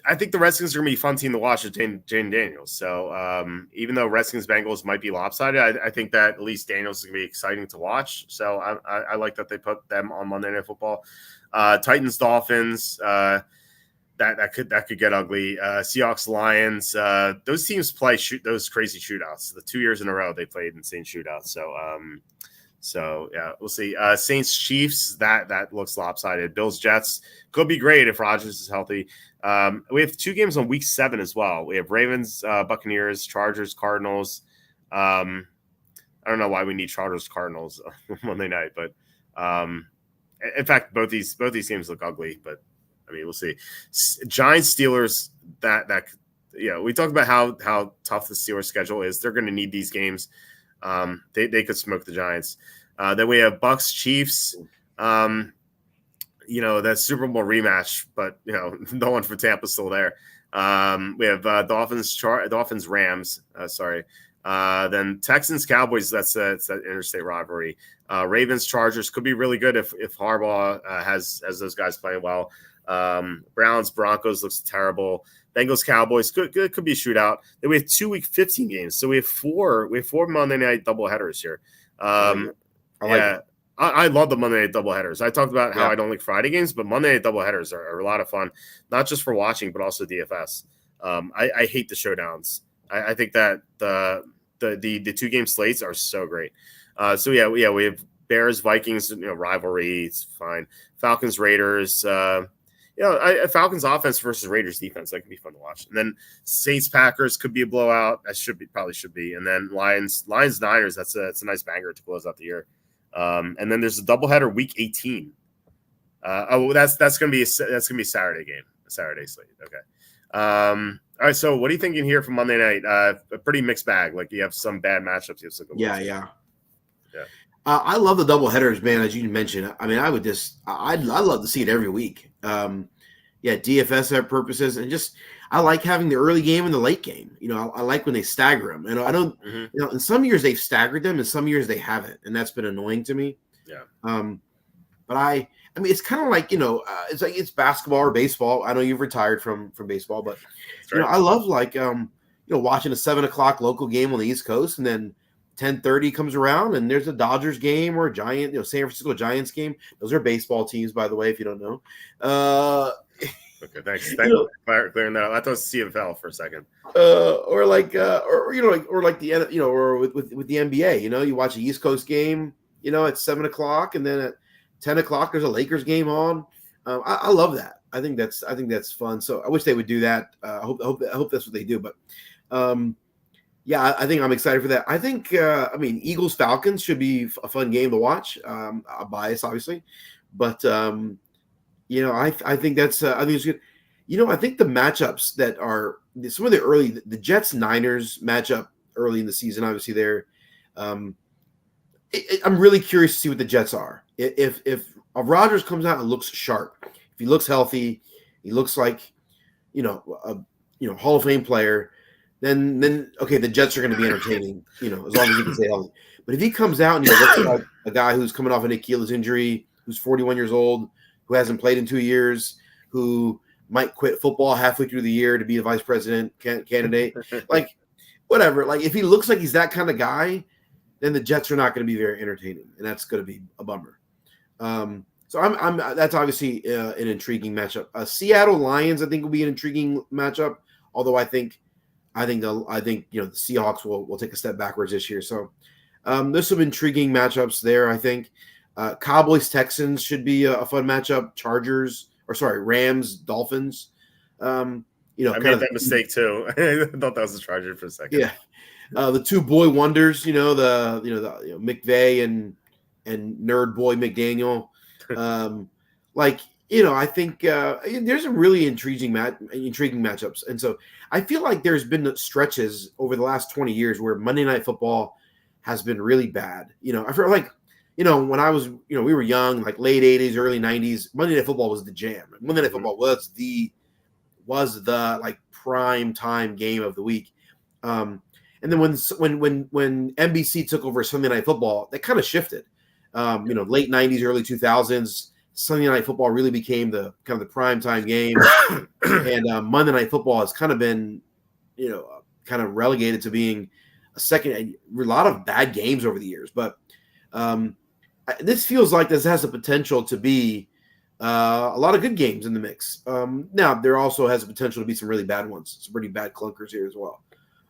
I think the Redskins are going to be a fun team to watch with Jane Daniels. So even though Redskins Bengals might be lopsided, I think that at least Daniels is going to be exciting to watch. So I like that they put them on Monday Night Football. Titans Dolphins, that could get ugly. Seahawks Lions, those teams play those crazy shootouts. The 2 years in a row they played insane shootouts. So yeah, we'll see. Saints Chiefs, that looks lopsided. Bills Jets could be great if Rodgers is healthy. We have 2 games on week 7 as well. We have Ravens, Buccaneers, Chargers, Cardinals. I don't know why we need Chargers Cardinals on Monday night, but in fact, both these games look ugly. But I mean, we'll see. Giants Steelers. We talked about how tough the Steelers schedule is. They're going to need these games. They could smoke the Giants. Then we have Bucks Chiefs. That Super Bowl rematch, but no one for Tampa's still there. We have Dolphins Rams. Then Texans Cowboys. That's that interstate rivalry. Ravens Chargers could be really good if Harbaugh has those guys playing well. Browns Broncos looks terrible. Bengals Cowboys could be a shootout. Then we have 2 week 15 games, so we have four Monday night doubleheaders here. I love the Monday night doubleheaders. I talked about how I don't like Friday games, but Monday night doubleheaders are a lot of fun, not just for watching, but also DFS. I hate the showdowns. I think that the 2 game slates are so great. We have Bears Vikings, rivalry. It's fine. Falcons Raiders. Falcons offense versus Raiders defense, that could be fun to watch. And then Saints Packers could be a blowout. That probably should be. And then Lions Niners. That's a nice banger to close out the year. And then there's a doubleheader week 18. That's gonna be a Saturday game, a Saturday slate. Okay. All right, so what are you thinking here for Monday night? A pretty mixed bag. Like you have some bad matchups. You have some good ones. Yeah. Yeah. I love the double headers, man. As you mentioned, I mean, I'd love to see it every week. DFS purposes, and just I like having the early game and the late game. I like when they stagger them, and I don't. In some years they've staggered them, and some years they haven't, and that's been annoying to me. Yeah. But I mean, it's kind of like it's like it's basketball or baseball. I know you've retired from baseball, but I love watching a 7:00 local game on the East Coast, and then 10:30 comes around, and there's a Dodgers game or a Giant, San Francisco Giants game. Those are baseball teams, by the way, if you don't know. Okay, thanks for clearing that up. I thought it was CFL for a second. Or like the or with the NBA. You watch a East Coast game. At 7:00, and then at 10:00 there's a Lakers game on. I love that. I think that's fun. So I wish they would do that. I hope that's what they do. But I think I'm excited for that. I think Eagles Falcons should be a fun game to watch. I'm biased, obviously, but I think that's I think it's good. I think the matchups that are some of the Jets Niners matchup early in the season, obviously there. I'm really curious to see what the Jets are. If Rodgers comes out and looks sharp, if he looks healthy, he looks like a Hall of Fame player. Then okay, the Jets are going to be entertaining, as long as he can stay healthy. But if he comes out and he looks like a guy who's coming off an Achilles injury, who's 41 years old, who hasn't played in 2 years, who might quit football halfway through the year to be a vice president candidate, like whatever. Like if he looks like he's that kind of guy, then the Jets are not going to be very entertaining, and that's going to be a bummer. So I'm that's obviously an intriguing matchup. Seattle Lions, I think, will be an intriguing matchup. Although I think the Seahawks will take a step backwards this year. So there's some intriguing matchups there. I think Cowboys Texans should be a fun matchup. Rams Dolphins. I made that mistake too. I thought that was a Charger for a second. Yeah, the two boy wonders. The McVay and nerd boy McDaniel. I think there's some really intriguing matchups. And so I feel like there's been stretches over the last 20 years where Monday Night Football has been really bad. I feel like, when I was, we were young, like late 80s, early 90s, Monday Night Football was the jam. Monday Night Football was the like prime time game of the week. And then when NBC took over Sunday Night Football, that kind of shifted. Late 90s, early 2000s, Sunday Night Football really became the kind of the prime time game, and Monday Night Football has kind of been, kind of relegated to being a second. A lot of bad games over the years, but this feels like this has the potential to be a lot of good games in the mix. Now there also has the potential to be some really bad ones, some pretty bad clunkers here as well.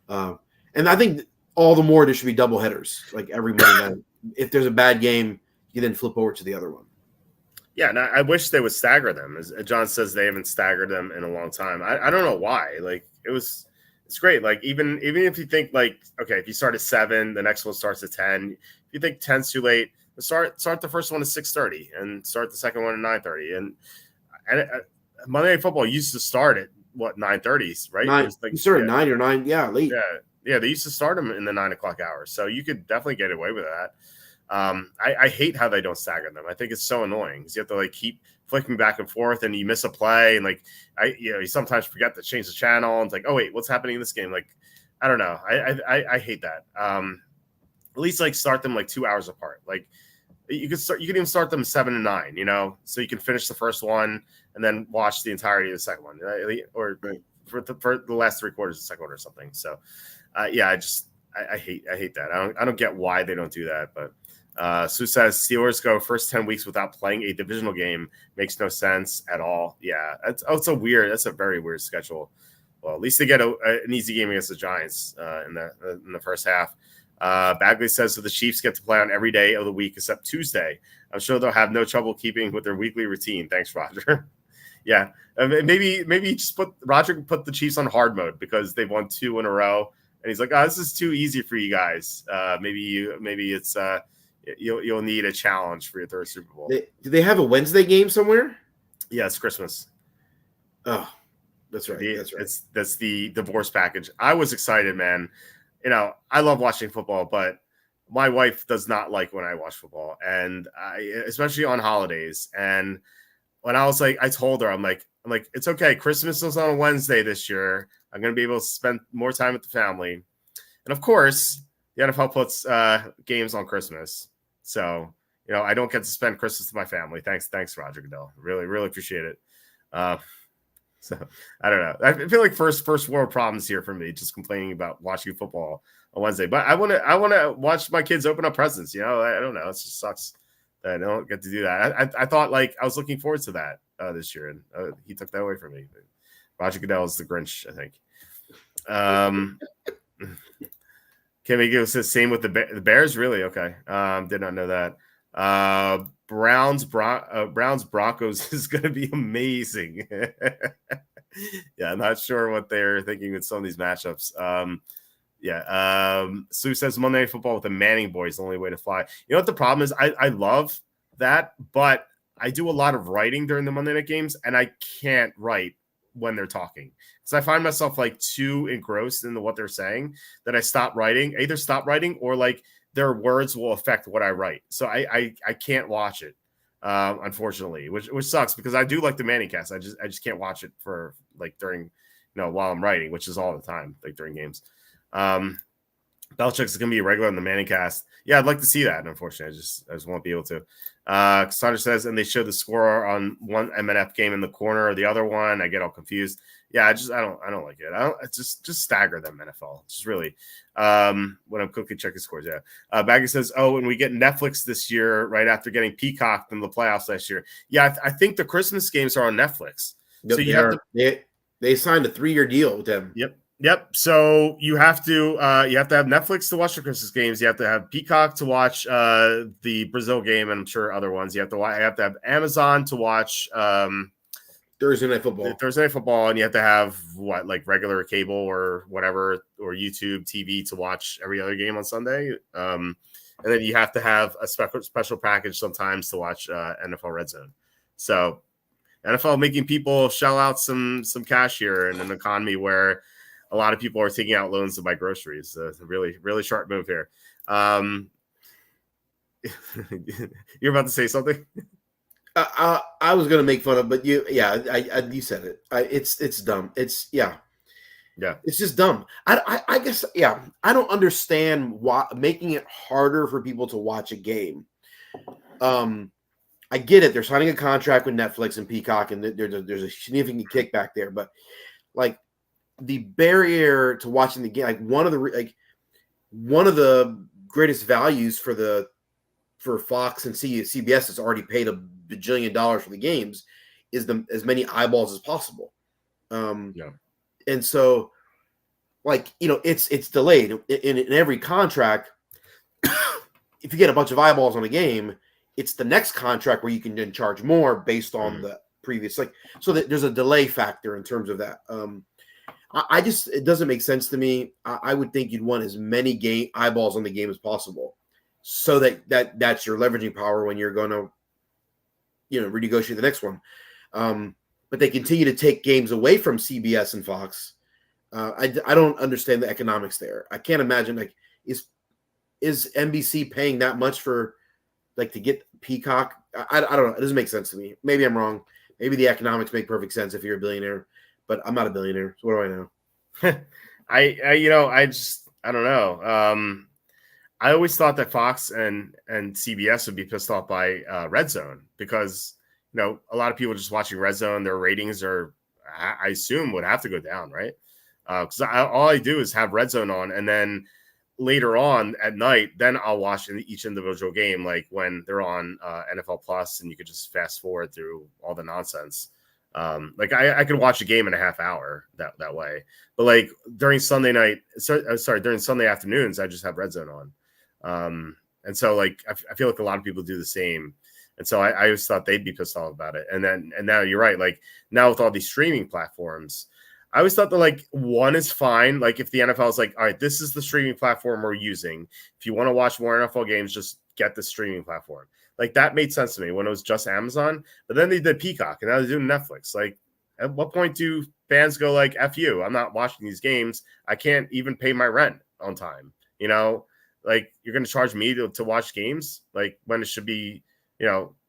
And I think all the more there should be double headers, like every Monday night. If there's a bad game, you then flip over to the other one. Yeah, and I wish they would stagger them. As John says, they haven't staggered them in a long time. I don't know why. Like it's great. Like even if you think like, okay, if you start at 7, the next one starts at 10. If you think 10's too late, start the first one at 6:30 and start the second one at 9:30. And Monday Night Football used to start at 9:30s, right? You started 9 or 9, late. Yeah, they used to start them in the 9 o'clock hour, so you could definitely get away with that. I hate how they don't stagger them. I think it's so annoying because you have to like keep flicking back and forth, and you miss a play, and like you sometimes forget to change the channel, and it's like, oh wait, what's happening in this game? Like, I don't know. I hate that. At least like start them like 2 hours apart. Like you could even start them 7 and 9, so you can finish the first one and then watch the entirety of the second one, or for the last 3 quarters of the second one or something. So I hate that. I don't get why they don't do that, but. Sue says Steelers go first 10 weeks without playing a divisional game. Makes no sense at all. Yeah, that's a very weird schedule. Well, at least they get an easy game against the Giants in the first half. Bagley says so the Chiefs get to play on every day of the week except Tuesday. I'm sure they'll have no trouble keeping with their weekly routine. Thanks, Roger. Yeah, maybe just Roger can put the Chiefs on hard mode because they've won 2 in a row, and he's like, oh, this is too easy for you guys. Maybe it's you'll need a challenge for your third Super Bowl. Do they have a Wednesday game somewhere? Yeah, it's Christmas. Oh, That's right. That's right. That's the divorce package. I was excited, man. I love watching football, but my wife does not like when I watch football, and especially on holidays. And when I was like, I told her, I'm like, it's okay. Christmas is on a Wednesday this year. I'm going to be able to spend more time with the family. And of course, the NFL puts games on Christmas. So, I don't get to spend Christmas with my family. Thanks, Roger Goodell. Really, really appreciate it. So I don't know. I feel like first world problems here for me, just complaining about watching football on Wednesday. But I want to watch my kids open up presents. I don't know. It just sucks that I don't get to do that. I thought like I was looking forward to that this year, and he took that away from me. Roger Goodell is the Grinch, I think. Kimmy says same with the Bears. Really? Okay. Did not know that. Browns Broncos is going to be amazing. Yeah, I'm not sure what they're thinking with some of these matchups. Sue says Monday Night Football with the Manning boys, the only way to fly. You know what the problem is? I love that, but I do a lot of writing during the Monday night games, and I can't write when they're talking. So I find myself like too engrossed into what they're saying that I stop writing, either stop writing or like their words will affect what I write. So I can't watch it, unfortunately, which sucks because I do like the Manning cast. I just can't watch it for like during, while I'm writing, which is all the time, like during games. Belichick's going to be a regular in the Manning cast. Yeah, I'd like to see that. Unfortunately, I just won't be able to. Cassandra says, and they showed the score on one MNF game in the corner or the other one. I get all confused. Yeah, I don't like it. It's just stagger them NFL. Just really when I'm quickly checking scores. Yeah. Baggy says, and we get Netflix this year right after getting Peacock in the playoffs last year. Yeah, I think the Christmas games are on Netflix. Yep, so they signed a 3-year deal with them. Yep. So you have to have Netflix to watch the Christmas games. You have to have Peacock to watch the Brazil game, and I'm sure other ones. You have to have Amazon to watch Thursday Night Football, and you have to have like regular cable or whatever, or YouTube TV to watch every other game on Sunday. And then you have to have a special package sometimes to watch NFL Red Zone. So NFL making people shell out some cash here in an economy where a lot of people are taking out loans to buy groceries. It's a really, really sharp move here. You're about to say something? I was going to make fun of, but you said it. It's dumb. It's just dumb. I guess, I don't understand why making it harder for people to watch a game. I get it. They're signing a contract with Netflix and Peacock, and there's a significant kickback there, but like, the barrier to watching the game, like one of the greatest values for Fox and CBS has already paid $1 bajillion for the games is as many eyeballs as possible. And so, like, it's delayed in every contract. If you get a bunch of eyeballs on a game, it's the next contract where you can then charge more based on the previous, so that there's a delay factor in terms of that. It doesn't make sense to me. I would think you'd want as many eyeballs on the game as possible, so that's your leveraging power when you're going to, renegotiate the next one. But they continue to take games away from CBS and Fox. I don't understand the economics there. I can't imagine is NBC paying that much for to get Peacock? I don't know. It doesn't make sense to me. Maybe I'm wrong. Maybe the economics make perfect sense if you're a billionaire. But I'm not a billionaire, so what do I know? I don't know. I always thought that Fox and CBS would be pissed off by Red Zone because a lot of people just watching Red Zone, their ratings are, I assume, would have to go down, right? Because all I do is have Red Zone on, and then later on at night, then I'll watch each individual game, like when they're on NFL Plus, and you could just fast forward through all the nonsense. I could watch a game in a half hour that way, but during Sunday afternoons, I just have Red Zone on. And so I feel like a lot of people do the same. And so I always thought they'd be pissed off about it. And now you're right. Now with all these streaming platforms, I always thought that one is fine. If the NFL is all right, this is the streaming platform we're using. If you want to watch more NFL games, just get the streaming platform. That made sense to me when it was just Amazon, but then they did Peacock and now they're doing Netflix. at what point do fans go like, F you, I'm not watching these games. I can't even pay my rent on time. Like you're going to charge me to watch games, like when it should be,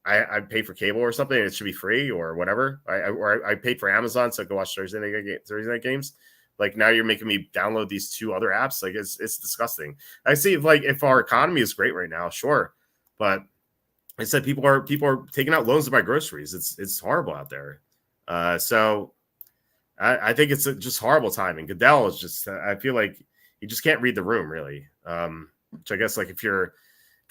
I pay for cable or something. And it should be free or whatever. I paid for Amazon so I could watch Thursday night games. Like now you're making me download these 2 other apps. Like it's disgusting. I see if our economy is great right now, sure, but I said people are taking out loans to buy groceries. It's horrible out there. So I think it's just horrible timing. Goodell is just, I feel like he just can't read the room really. Which I guess like if you're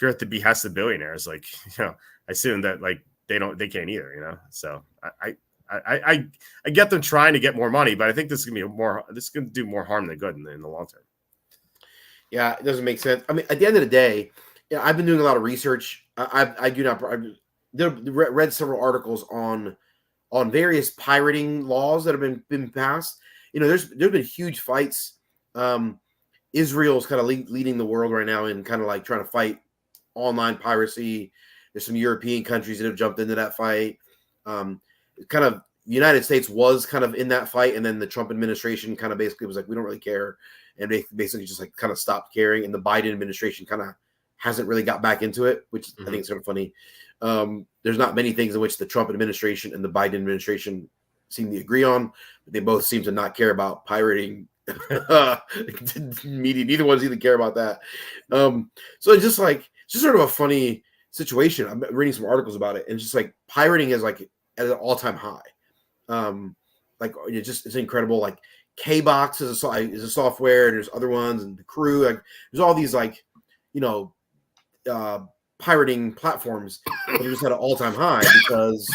at the behest of billionaires, like, I assume that like they can't either, So I get them trying to get more money, but I think this is gonna do more harm than good in the long term. Yeah, it doesn't make sense. I mean, at the end of the day, I've been doing a lot of research. I've read several articles on various pirating laws that have been passed. There's been huge fights. Israel's kind of leading the world right now in kind of like trying to fight online piracy. There's some European countries that have jumped into that fight. Kind of the United States was kind of in that fight, and then the Trump administration kind of basically was like, we don't really care, and they basically just like kind of stopped caring. And the Biden administration kind of hasn't really got back into it, which I think is kind of funny. There's not many things in which the Trump administration and the Biden administration seem to agree on, but they both seem to not care about pirating media. Neither one seem to care about that. So it's just sort of a funny situation. I'm reading some articles about it, and just like pirating is like at an all-time high. Like it's incredible. Like K-Box is a software, and there's other ones, and the Crew. Like there's all these like pirating platforms that are just at an all-time high because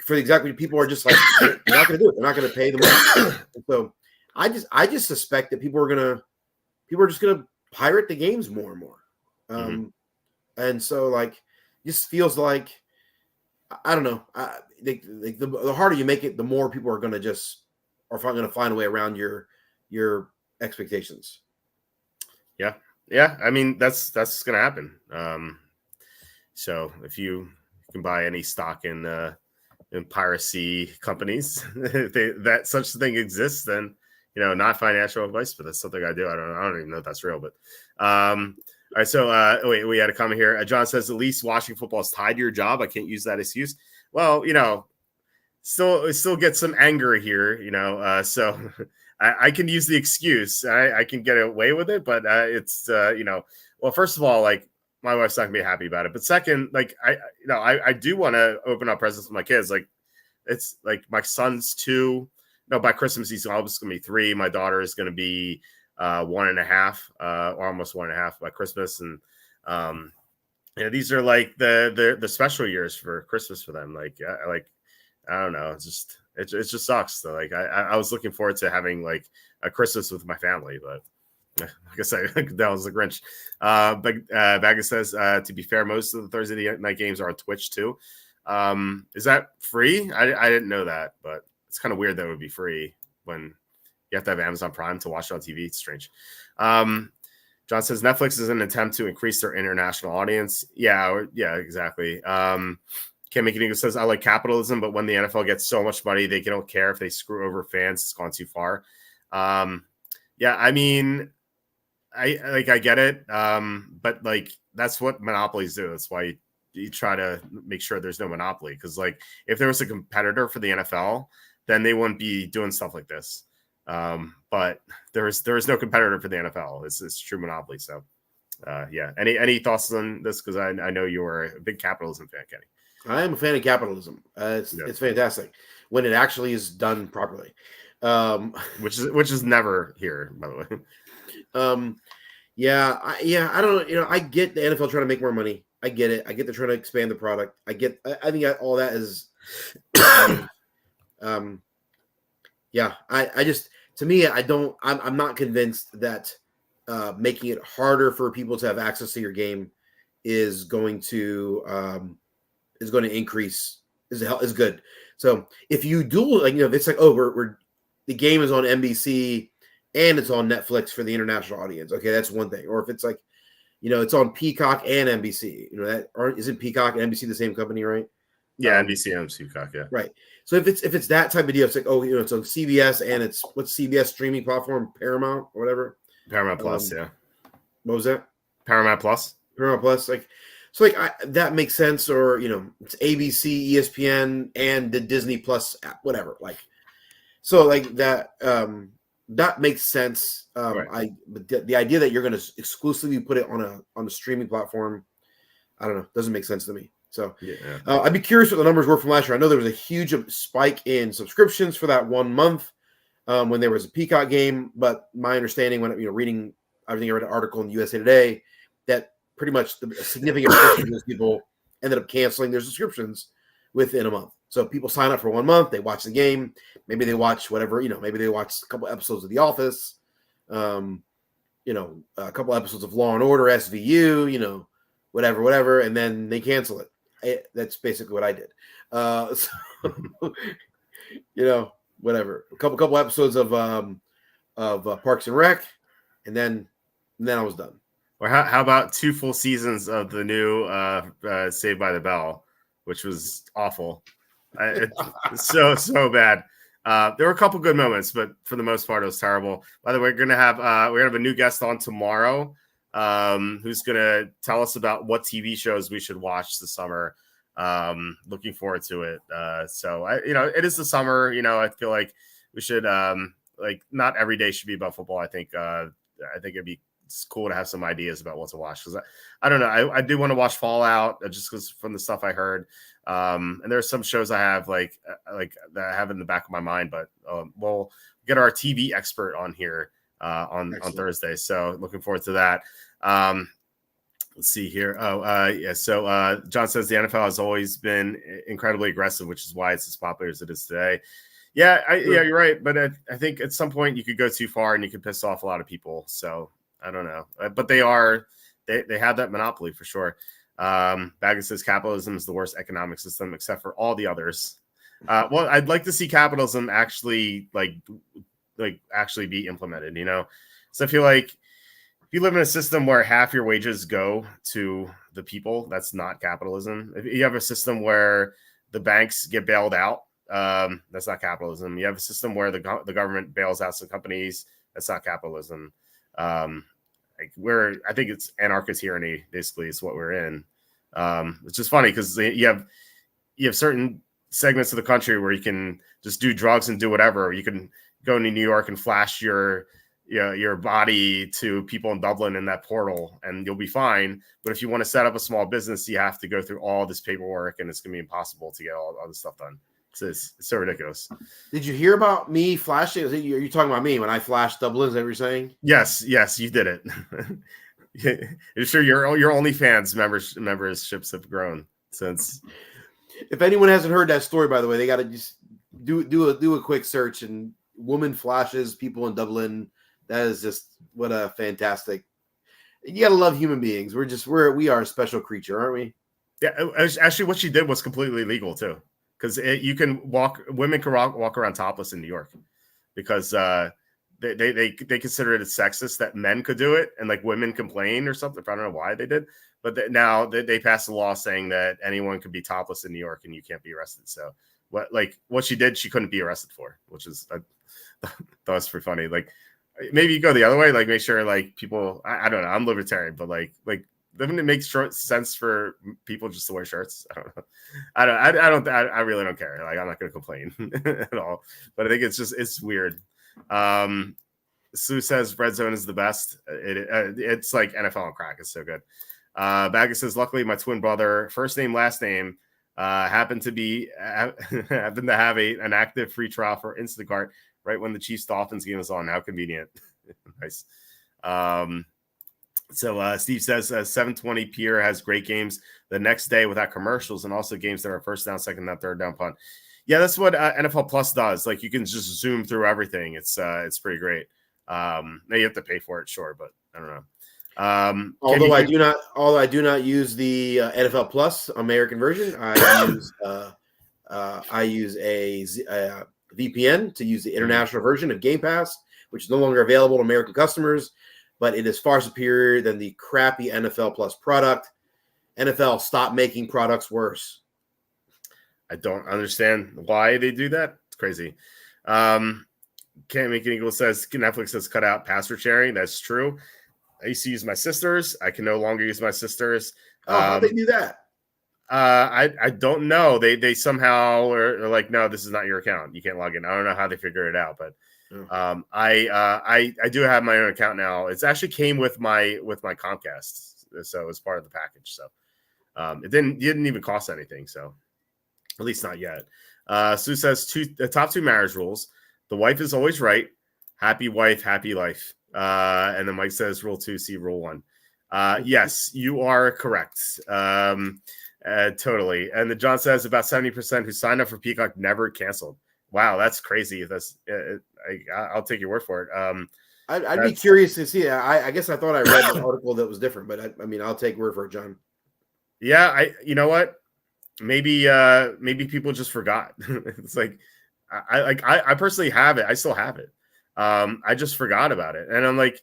for exactly people are just like they're not going to do it. They're not going to pay the money. And so I just suspect that people are just gonna pirate the games more and more. And so like just feels like I don't know. The harder you make it, the more people are going to find a way around your expectations. Yeah. I mean, that's going to happen. So if you can buy any stock in piracy companies, if that such thing exists, then not financial advice, but that's something I do. I don't even know if that's real, but all right. So we had a comment here. John says, at least watching football is tied to your job. I can't use that excuse. Well, still get some anger here, so I can use the excuse. I can get away with it, but it's, well, first of all, like my wife's not gonna be happy about it. But second, like I do want to open up presents with my kids. Like it's like my son's 2. No, by Christmas he's almost gonna be 3. My daughter is gonna be 1.5, or almost 1.5 by Christmas, and these are like the special years for Christmas for them. Like I don't know, it just sucks. So like I was looking forward to having like a Christmas with my family, but like I said, that was the Grinch. But Baga says, to be fair, most of the Thursday night games are on Twitch too. Is that free? I didn't know that, but it's kind of weird that it would be free when you have to have Amazon Prime to watch it on TV. It's strange. John says Netflix is an attempt to increase their international audience. Yeah, exactly. Can't Make It English says, I like capitalism, but when the NFL gets so much money, they don't care if they screw over fans. It's gone too far. Yeah, I mean, I get it. But like, that's what monopolies do. That's why you try to make sure there's no monopoly. Because like, if there was a competitor for the NFL, then they wouldn't be doing stuff like this. But there is no competitor for the NFL. It's true monopoly. So, yeah. Any thoughts on this? Because I know you're a big capitalism fan, Kenny. I am a fan of capitalism. It's fantastic when it actually is done properly. Which is never here, by the way. Yeah. I don't know. I get the NFL trying to make more money. I get it. I get they're trying to expand the product. I think all that is. Yeah. I just, to me, I'm not convinced that making it harder for people to have access to your game is going to increase is good. So if you do if it's like, we're the game is on NBC and it's on Netflix for the international audience. Okay, that's one thing. Or if it's like, it's on Peacock and NBC. Isn't Peacock and NBC the same company, right? Yeah, NBC and Peacock. Yeah, right. So if it's that type of deal, it's like, oh, it's on CBS and it's what's CBS streaming platform, Paramount or whatever. Paramount Plus, yeah. What was that? Paramount Plus. Paramount Plus, that makes sense. Or it's ABC, ESPN, and the Disney Plus app, whatever. So that that makes sense. Right. But the idea that you're going to exclusively put it on a streaming platform, I don't know, doesn't make sense to me. So Yeah. I'd be curious what the numbers were from last year. I know there was a huge spike in subscriptions for that 1 month when there was a Peacock game. But my understanding, when reading everything, I read an article in USA Today that pretty much a significant portion of those people ended up canceling their subscriptions within a month. So people sign up for 1 month, they watch the game, maybe they watch whatever, maybe they watch a couple episodes of The Office, a couple episodes of Law and Order, SVU, whatever, and then they cancel it. That's basically what I did. Whatever. A couple episodes of Parks and Rec, and then I was done. Or how about 2 full seasons of the new Saved by the Bell, which was awful. It's so bad. There were a couple good moments, but for the most part, it was terrible. By the way, we're gonna have a new guest on tomorrow, who's gonna tell us about what TV shows we should watch this summer. Looking forward to it. So it is the summer. I feel like we should not every day should be about football. I think it'd be cool to have some ideas about what to watch, because I don't know. I do want to watch Fallout just because from the stuff I heard. And there's some shows I have like that I have in the back of my mind, but we'll get our TV expert on here on Thursday. So looking forward to that. Let's see here. So John says the NFL has always been incredibly aggressive, which is why it's as popular as it is today. Yeah, you're right. But I think at some point you could go too far and you could piss off a lot of people. So I don't know. But they have that monopoly for sure. Baggett says capitalism is the worst economic system except for all the others. Well, I'd like to see capitalism actually actually be implemented, So I feel like if you live in a system where half your wages go to the people, that's not capitalism. If you have a system where the banks get bailed out, that's not capitalism. You have a system where the government bails out some companies, that's not capitalism. I think it's anarchist tyranny, basically, is what we're in. It's just funny because you have certain segments of the country where you can just do drugs and do whatever. You can go to New York and flash your body to people in Dublin in that portal and you'll be fine. But if you want to set up a small business, you have to go through all this paperwork and it's going to be impossible to get all this stuff done. It's so ridiculous. Did you hear about me flashing? Are you talking about me when I flashed Dublin? Is that what you're saying? Yes, you did it. You're sure your OnlyFans memberships have grown since. If anyone hasn't heard that story, by the way, they got to just do a quick search and woman flashes people in Dublin. That is just what a fantastic. You got to love human beings. We are a special creature, aren't we? Yeah, actually, what she did was completely legal too. Because women can walk around topless in New York because they consider it as sexist that men could do it and like women complain or something. I don't know why they did, but now they passed a law saying that anyone could be topless in New York and you can't be arrested. So what she did, she couldn't be arrested for, which is that was pretty funny. Like maybe you go the other way, like make sure like people. I don't know. I'm libertarian, but like. Doesn't it make sense for people just to wear shirts? I don't know. I really don't care. Like I'm not going to complain at all. But I think it's weird. Sue says Red Zone is the best. It's like NFL on crack. It's so good. Baggett says luckily my twin brother, first name last name, happened to have an active free trial for Instacart right when the Chiefs Dolphins game was on. How convenient. Nice. So Steve says 720 Pierre has great games the next day without commercials and also games that are first down, second down, third down punt. Yeah, that's what NFL Plus does. Like you can just zoom through everything. It's pretty great. Now you have to pay for it, sure, but I don't know. Although I do not use the NFL Plus American version. I use a VPN to use the international version of Game Pass, which is no longer available to American customers. But it is far superior than the crappy NFL Plus product. NFL, stop making products worse. I don't understand why they do that. It's crazy. Can't make an equal says Netflix says cut out password sharing. That's true. I used to use my sister's. I can no longer use my sister's. Oh, how'd they do that? I don't know. They somehow are like, no, this is not your account. You can't log in. I don't know how they figure it out, but I do have my own account now. It's actually came with my Comcast, so it's part of the package. So it didn't even cost anything. So at least not yet. Sue says the top 2 marriage rules: the wife is always right. Happy wife, happy life. And then Mike says rule 2, see rule 1. Yes, you are correct. Totally. And then John says about 70% who signed up for Peacock never canceled. Wow, that's crazy. That's I'll take your word for it. I'd be curious to see. I guess I thought I read an article that was different, but I mean, I'll take word for it, John. Yeah, you know what? Maybe people just forgot. It's like I personally have it. I still have it. I just forgot about it, and I'm like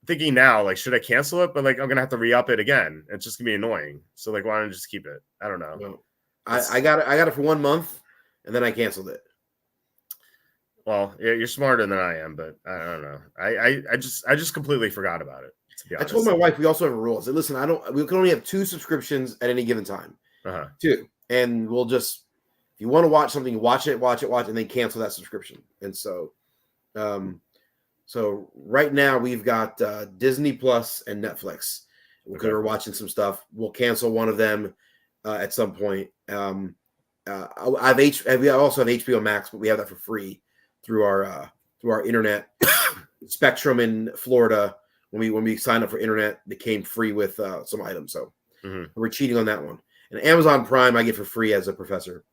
thinking now, like, should I cancel it? But like, I'm gonna have to re-up it again. It's just gonna be annoying. So like, why don't I just keep it? I don't know. No. I got it for 1 month, and then I canceled it. Well, you're smarter than I am, but I don't know. I just completely forgot about it. To be honest. I told my wife we also have a rule. I said, listen, we can only have 2 subscriptions at any given time. 2, and we'll just, if you want to watch something, watch it, and then cancel that subscription. And so, so right now we've got Disney Plus and Netflix because we're watching some stuff. We'll cancel one of them at some point. We also have HBO Max, but we have that for free through our internet spectrum in Florida. When we signed up for internet, it came free with some items. So we're cheating on that one. And Amazon Prime I get for free as a professor.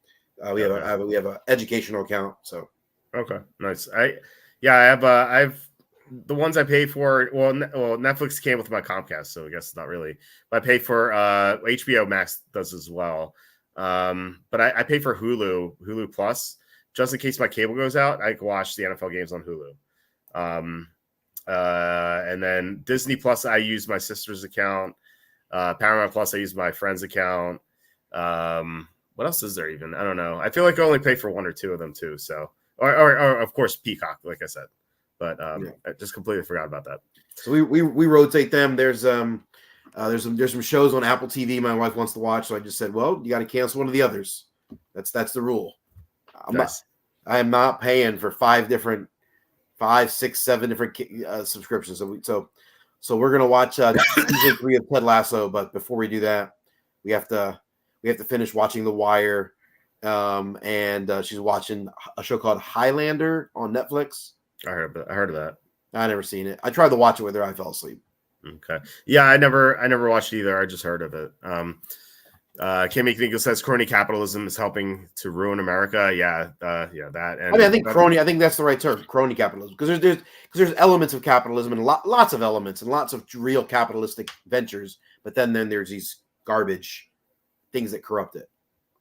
We have an educational account. So okay, nice. I have the ones I pay for. Well, Netflix came with my Comcast, so I guess it's not really. But I pay for HBO Max does as well. But I pay for Hulu Plus, just in case my cable goes out. I can watch the NFL games on Hulu. And then Disney Plus, I use my sister's account. Paramount Plus, I use my friend's account. What else is there even? I don't know. I feel like I only pay for 1 or 2 of them too. So, or of course Peacock, like I said. But I just completely forgot about that. So we rotate them. There's some shows on Apple TV my wife wants to watch, so I just said, well, you got to cancel one of the others. That's the rule. I am not paying for 5, 6, 7 different subscriptions. So we're gonna watch season 3 of Ted Lasso. But before we do that, we have to finish watching The Wire. And she's watching a show called Highlander on Netflix. I heard of that. I never seen it. I tried to watch it with her. I fell asleep. Okay. Yeah, I never watched it either. I just heard of it. Can't make things says crony capitalism is helping to ruin America. Yeah, that. And I think crony. I think that's the right term, crony capitalism, because there's elements of capitalism and lots of elements and lots of real capitalistic ventures, but then there's these garbage things that corrupt it.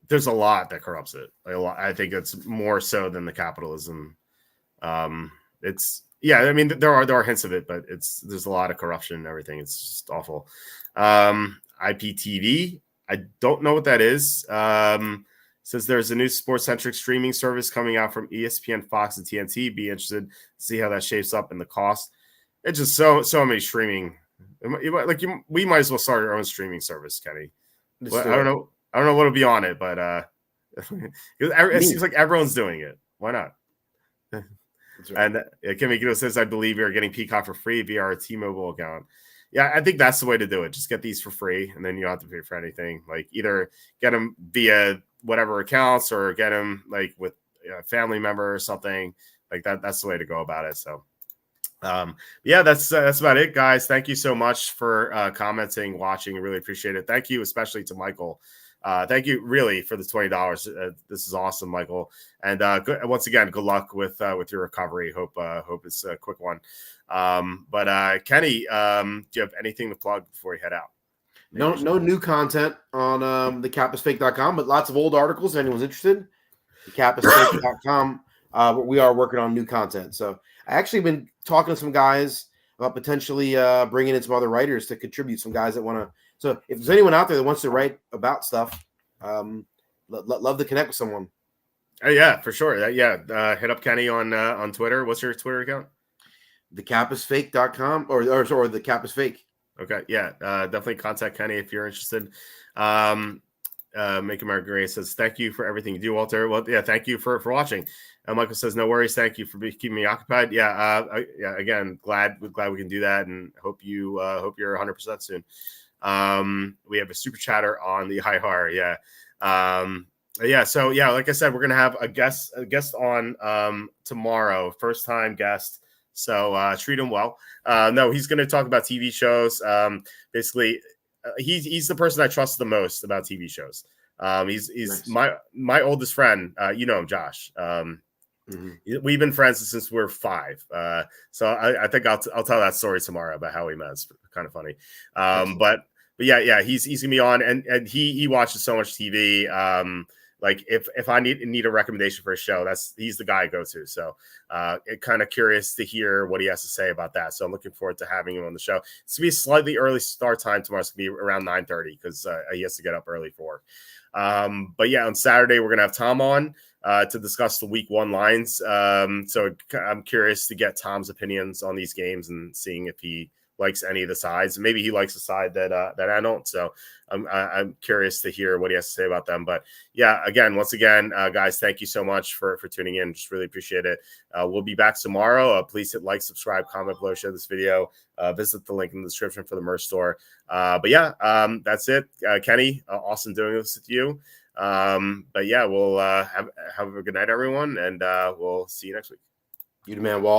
There's a lot that corrupts it. A lot. I think it's more so than the capitalism. It's I mean there are hints of it, but there's a lot of corruption and everything. It's just awful. IPTV. I don't know what that is. Says there's a new sports-centric streaming service coming out from ESPN, Fox, and TNT. Be interested to see how that shapes up in the cost. It's just so many streaming. We might as well start our own streaming service, Kenny. I don't know what'll be on it, but it seems like everyone's doing it. Why not? That's right. And Kim Mikito says, I believe you're getting Peacock for free via our T-Mobile account. Yeah, I think that's the way to do it. Just get these for free, and then you don't have to pay for anything. Like either get them via whatever accounts, or get them like with a family member or something like that. That's the way to go about it. So, that's about it, guys. Thank you so much for commenting, watching. Really appreciate it. Thank you, especially to Michael. Thank you really for the $20. This is awesome, Michael. And once again, good luck with your recovery. Hope it's a quick one. But Kenny, do you have anything to plug before we head out? No new content on thecapsfake.com, but lots of old articles. If anyone's interested, thecapsfake.com. We are working on new content. So I actually been talking to some guys about potentially bringing in some other writers to contribute. Some guys that want to. So if there's anyone out there that wants to write about stuff, love to connect with someone. Yeah, for sure. Hit up Kenny on Twitter. What's your Twitter account? thecapsfake.com or the cap is fake. Okay, yeah, definitely contact Kenny if you're interested. Make America Great says, thank you for everything you do, Walter. Well, yeah, thank you for watching. Michael says, no worries. Thank you for keeping me occupied. Again, glad we can do that, and hope you're 100% soon. We have a super chatter on the IR. So like I said, we're gonna have a guest on tomorrow, first time guest. So treat him well. No, he's gonna talk about TV shows. Basically, he's the person I trust the most about TV shows. He's nice. my oldest friend. You know him, Josh. We've been friends since we're 5. So I think I'll tell that story tomorrow about how we met. It's kind of funny. But he's gonna be on, and he watches so much TV. Like if I need a recommendation for a show, he's the guy I go to. So kind of curious to hear what he has to say about that. So I'm looking forward to having him on the show. It's gonna be a slightly early start time tomorrow. It's gonna be around 9:30 because he has to get up early for work. But on Saturday we're gonna have Tom on to discuss the week 1 lines. So I'm curious to get Tom's opinions on these games and seeing if he likes any of the sides. Maybe he likes a side that I don't. So I'm curious to hear what he has to say about them. But once again, guys, thank you so much for tuning in. Just really appreciate it. We'll be back tomorrow. Please hit like, subscribe, comment below, share this video. Visit the link in the description for the merch store. That's it. Kenny, awesome doing this with you. We'll have a good night, everyone, and we'll see you next week. You the man, Walt.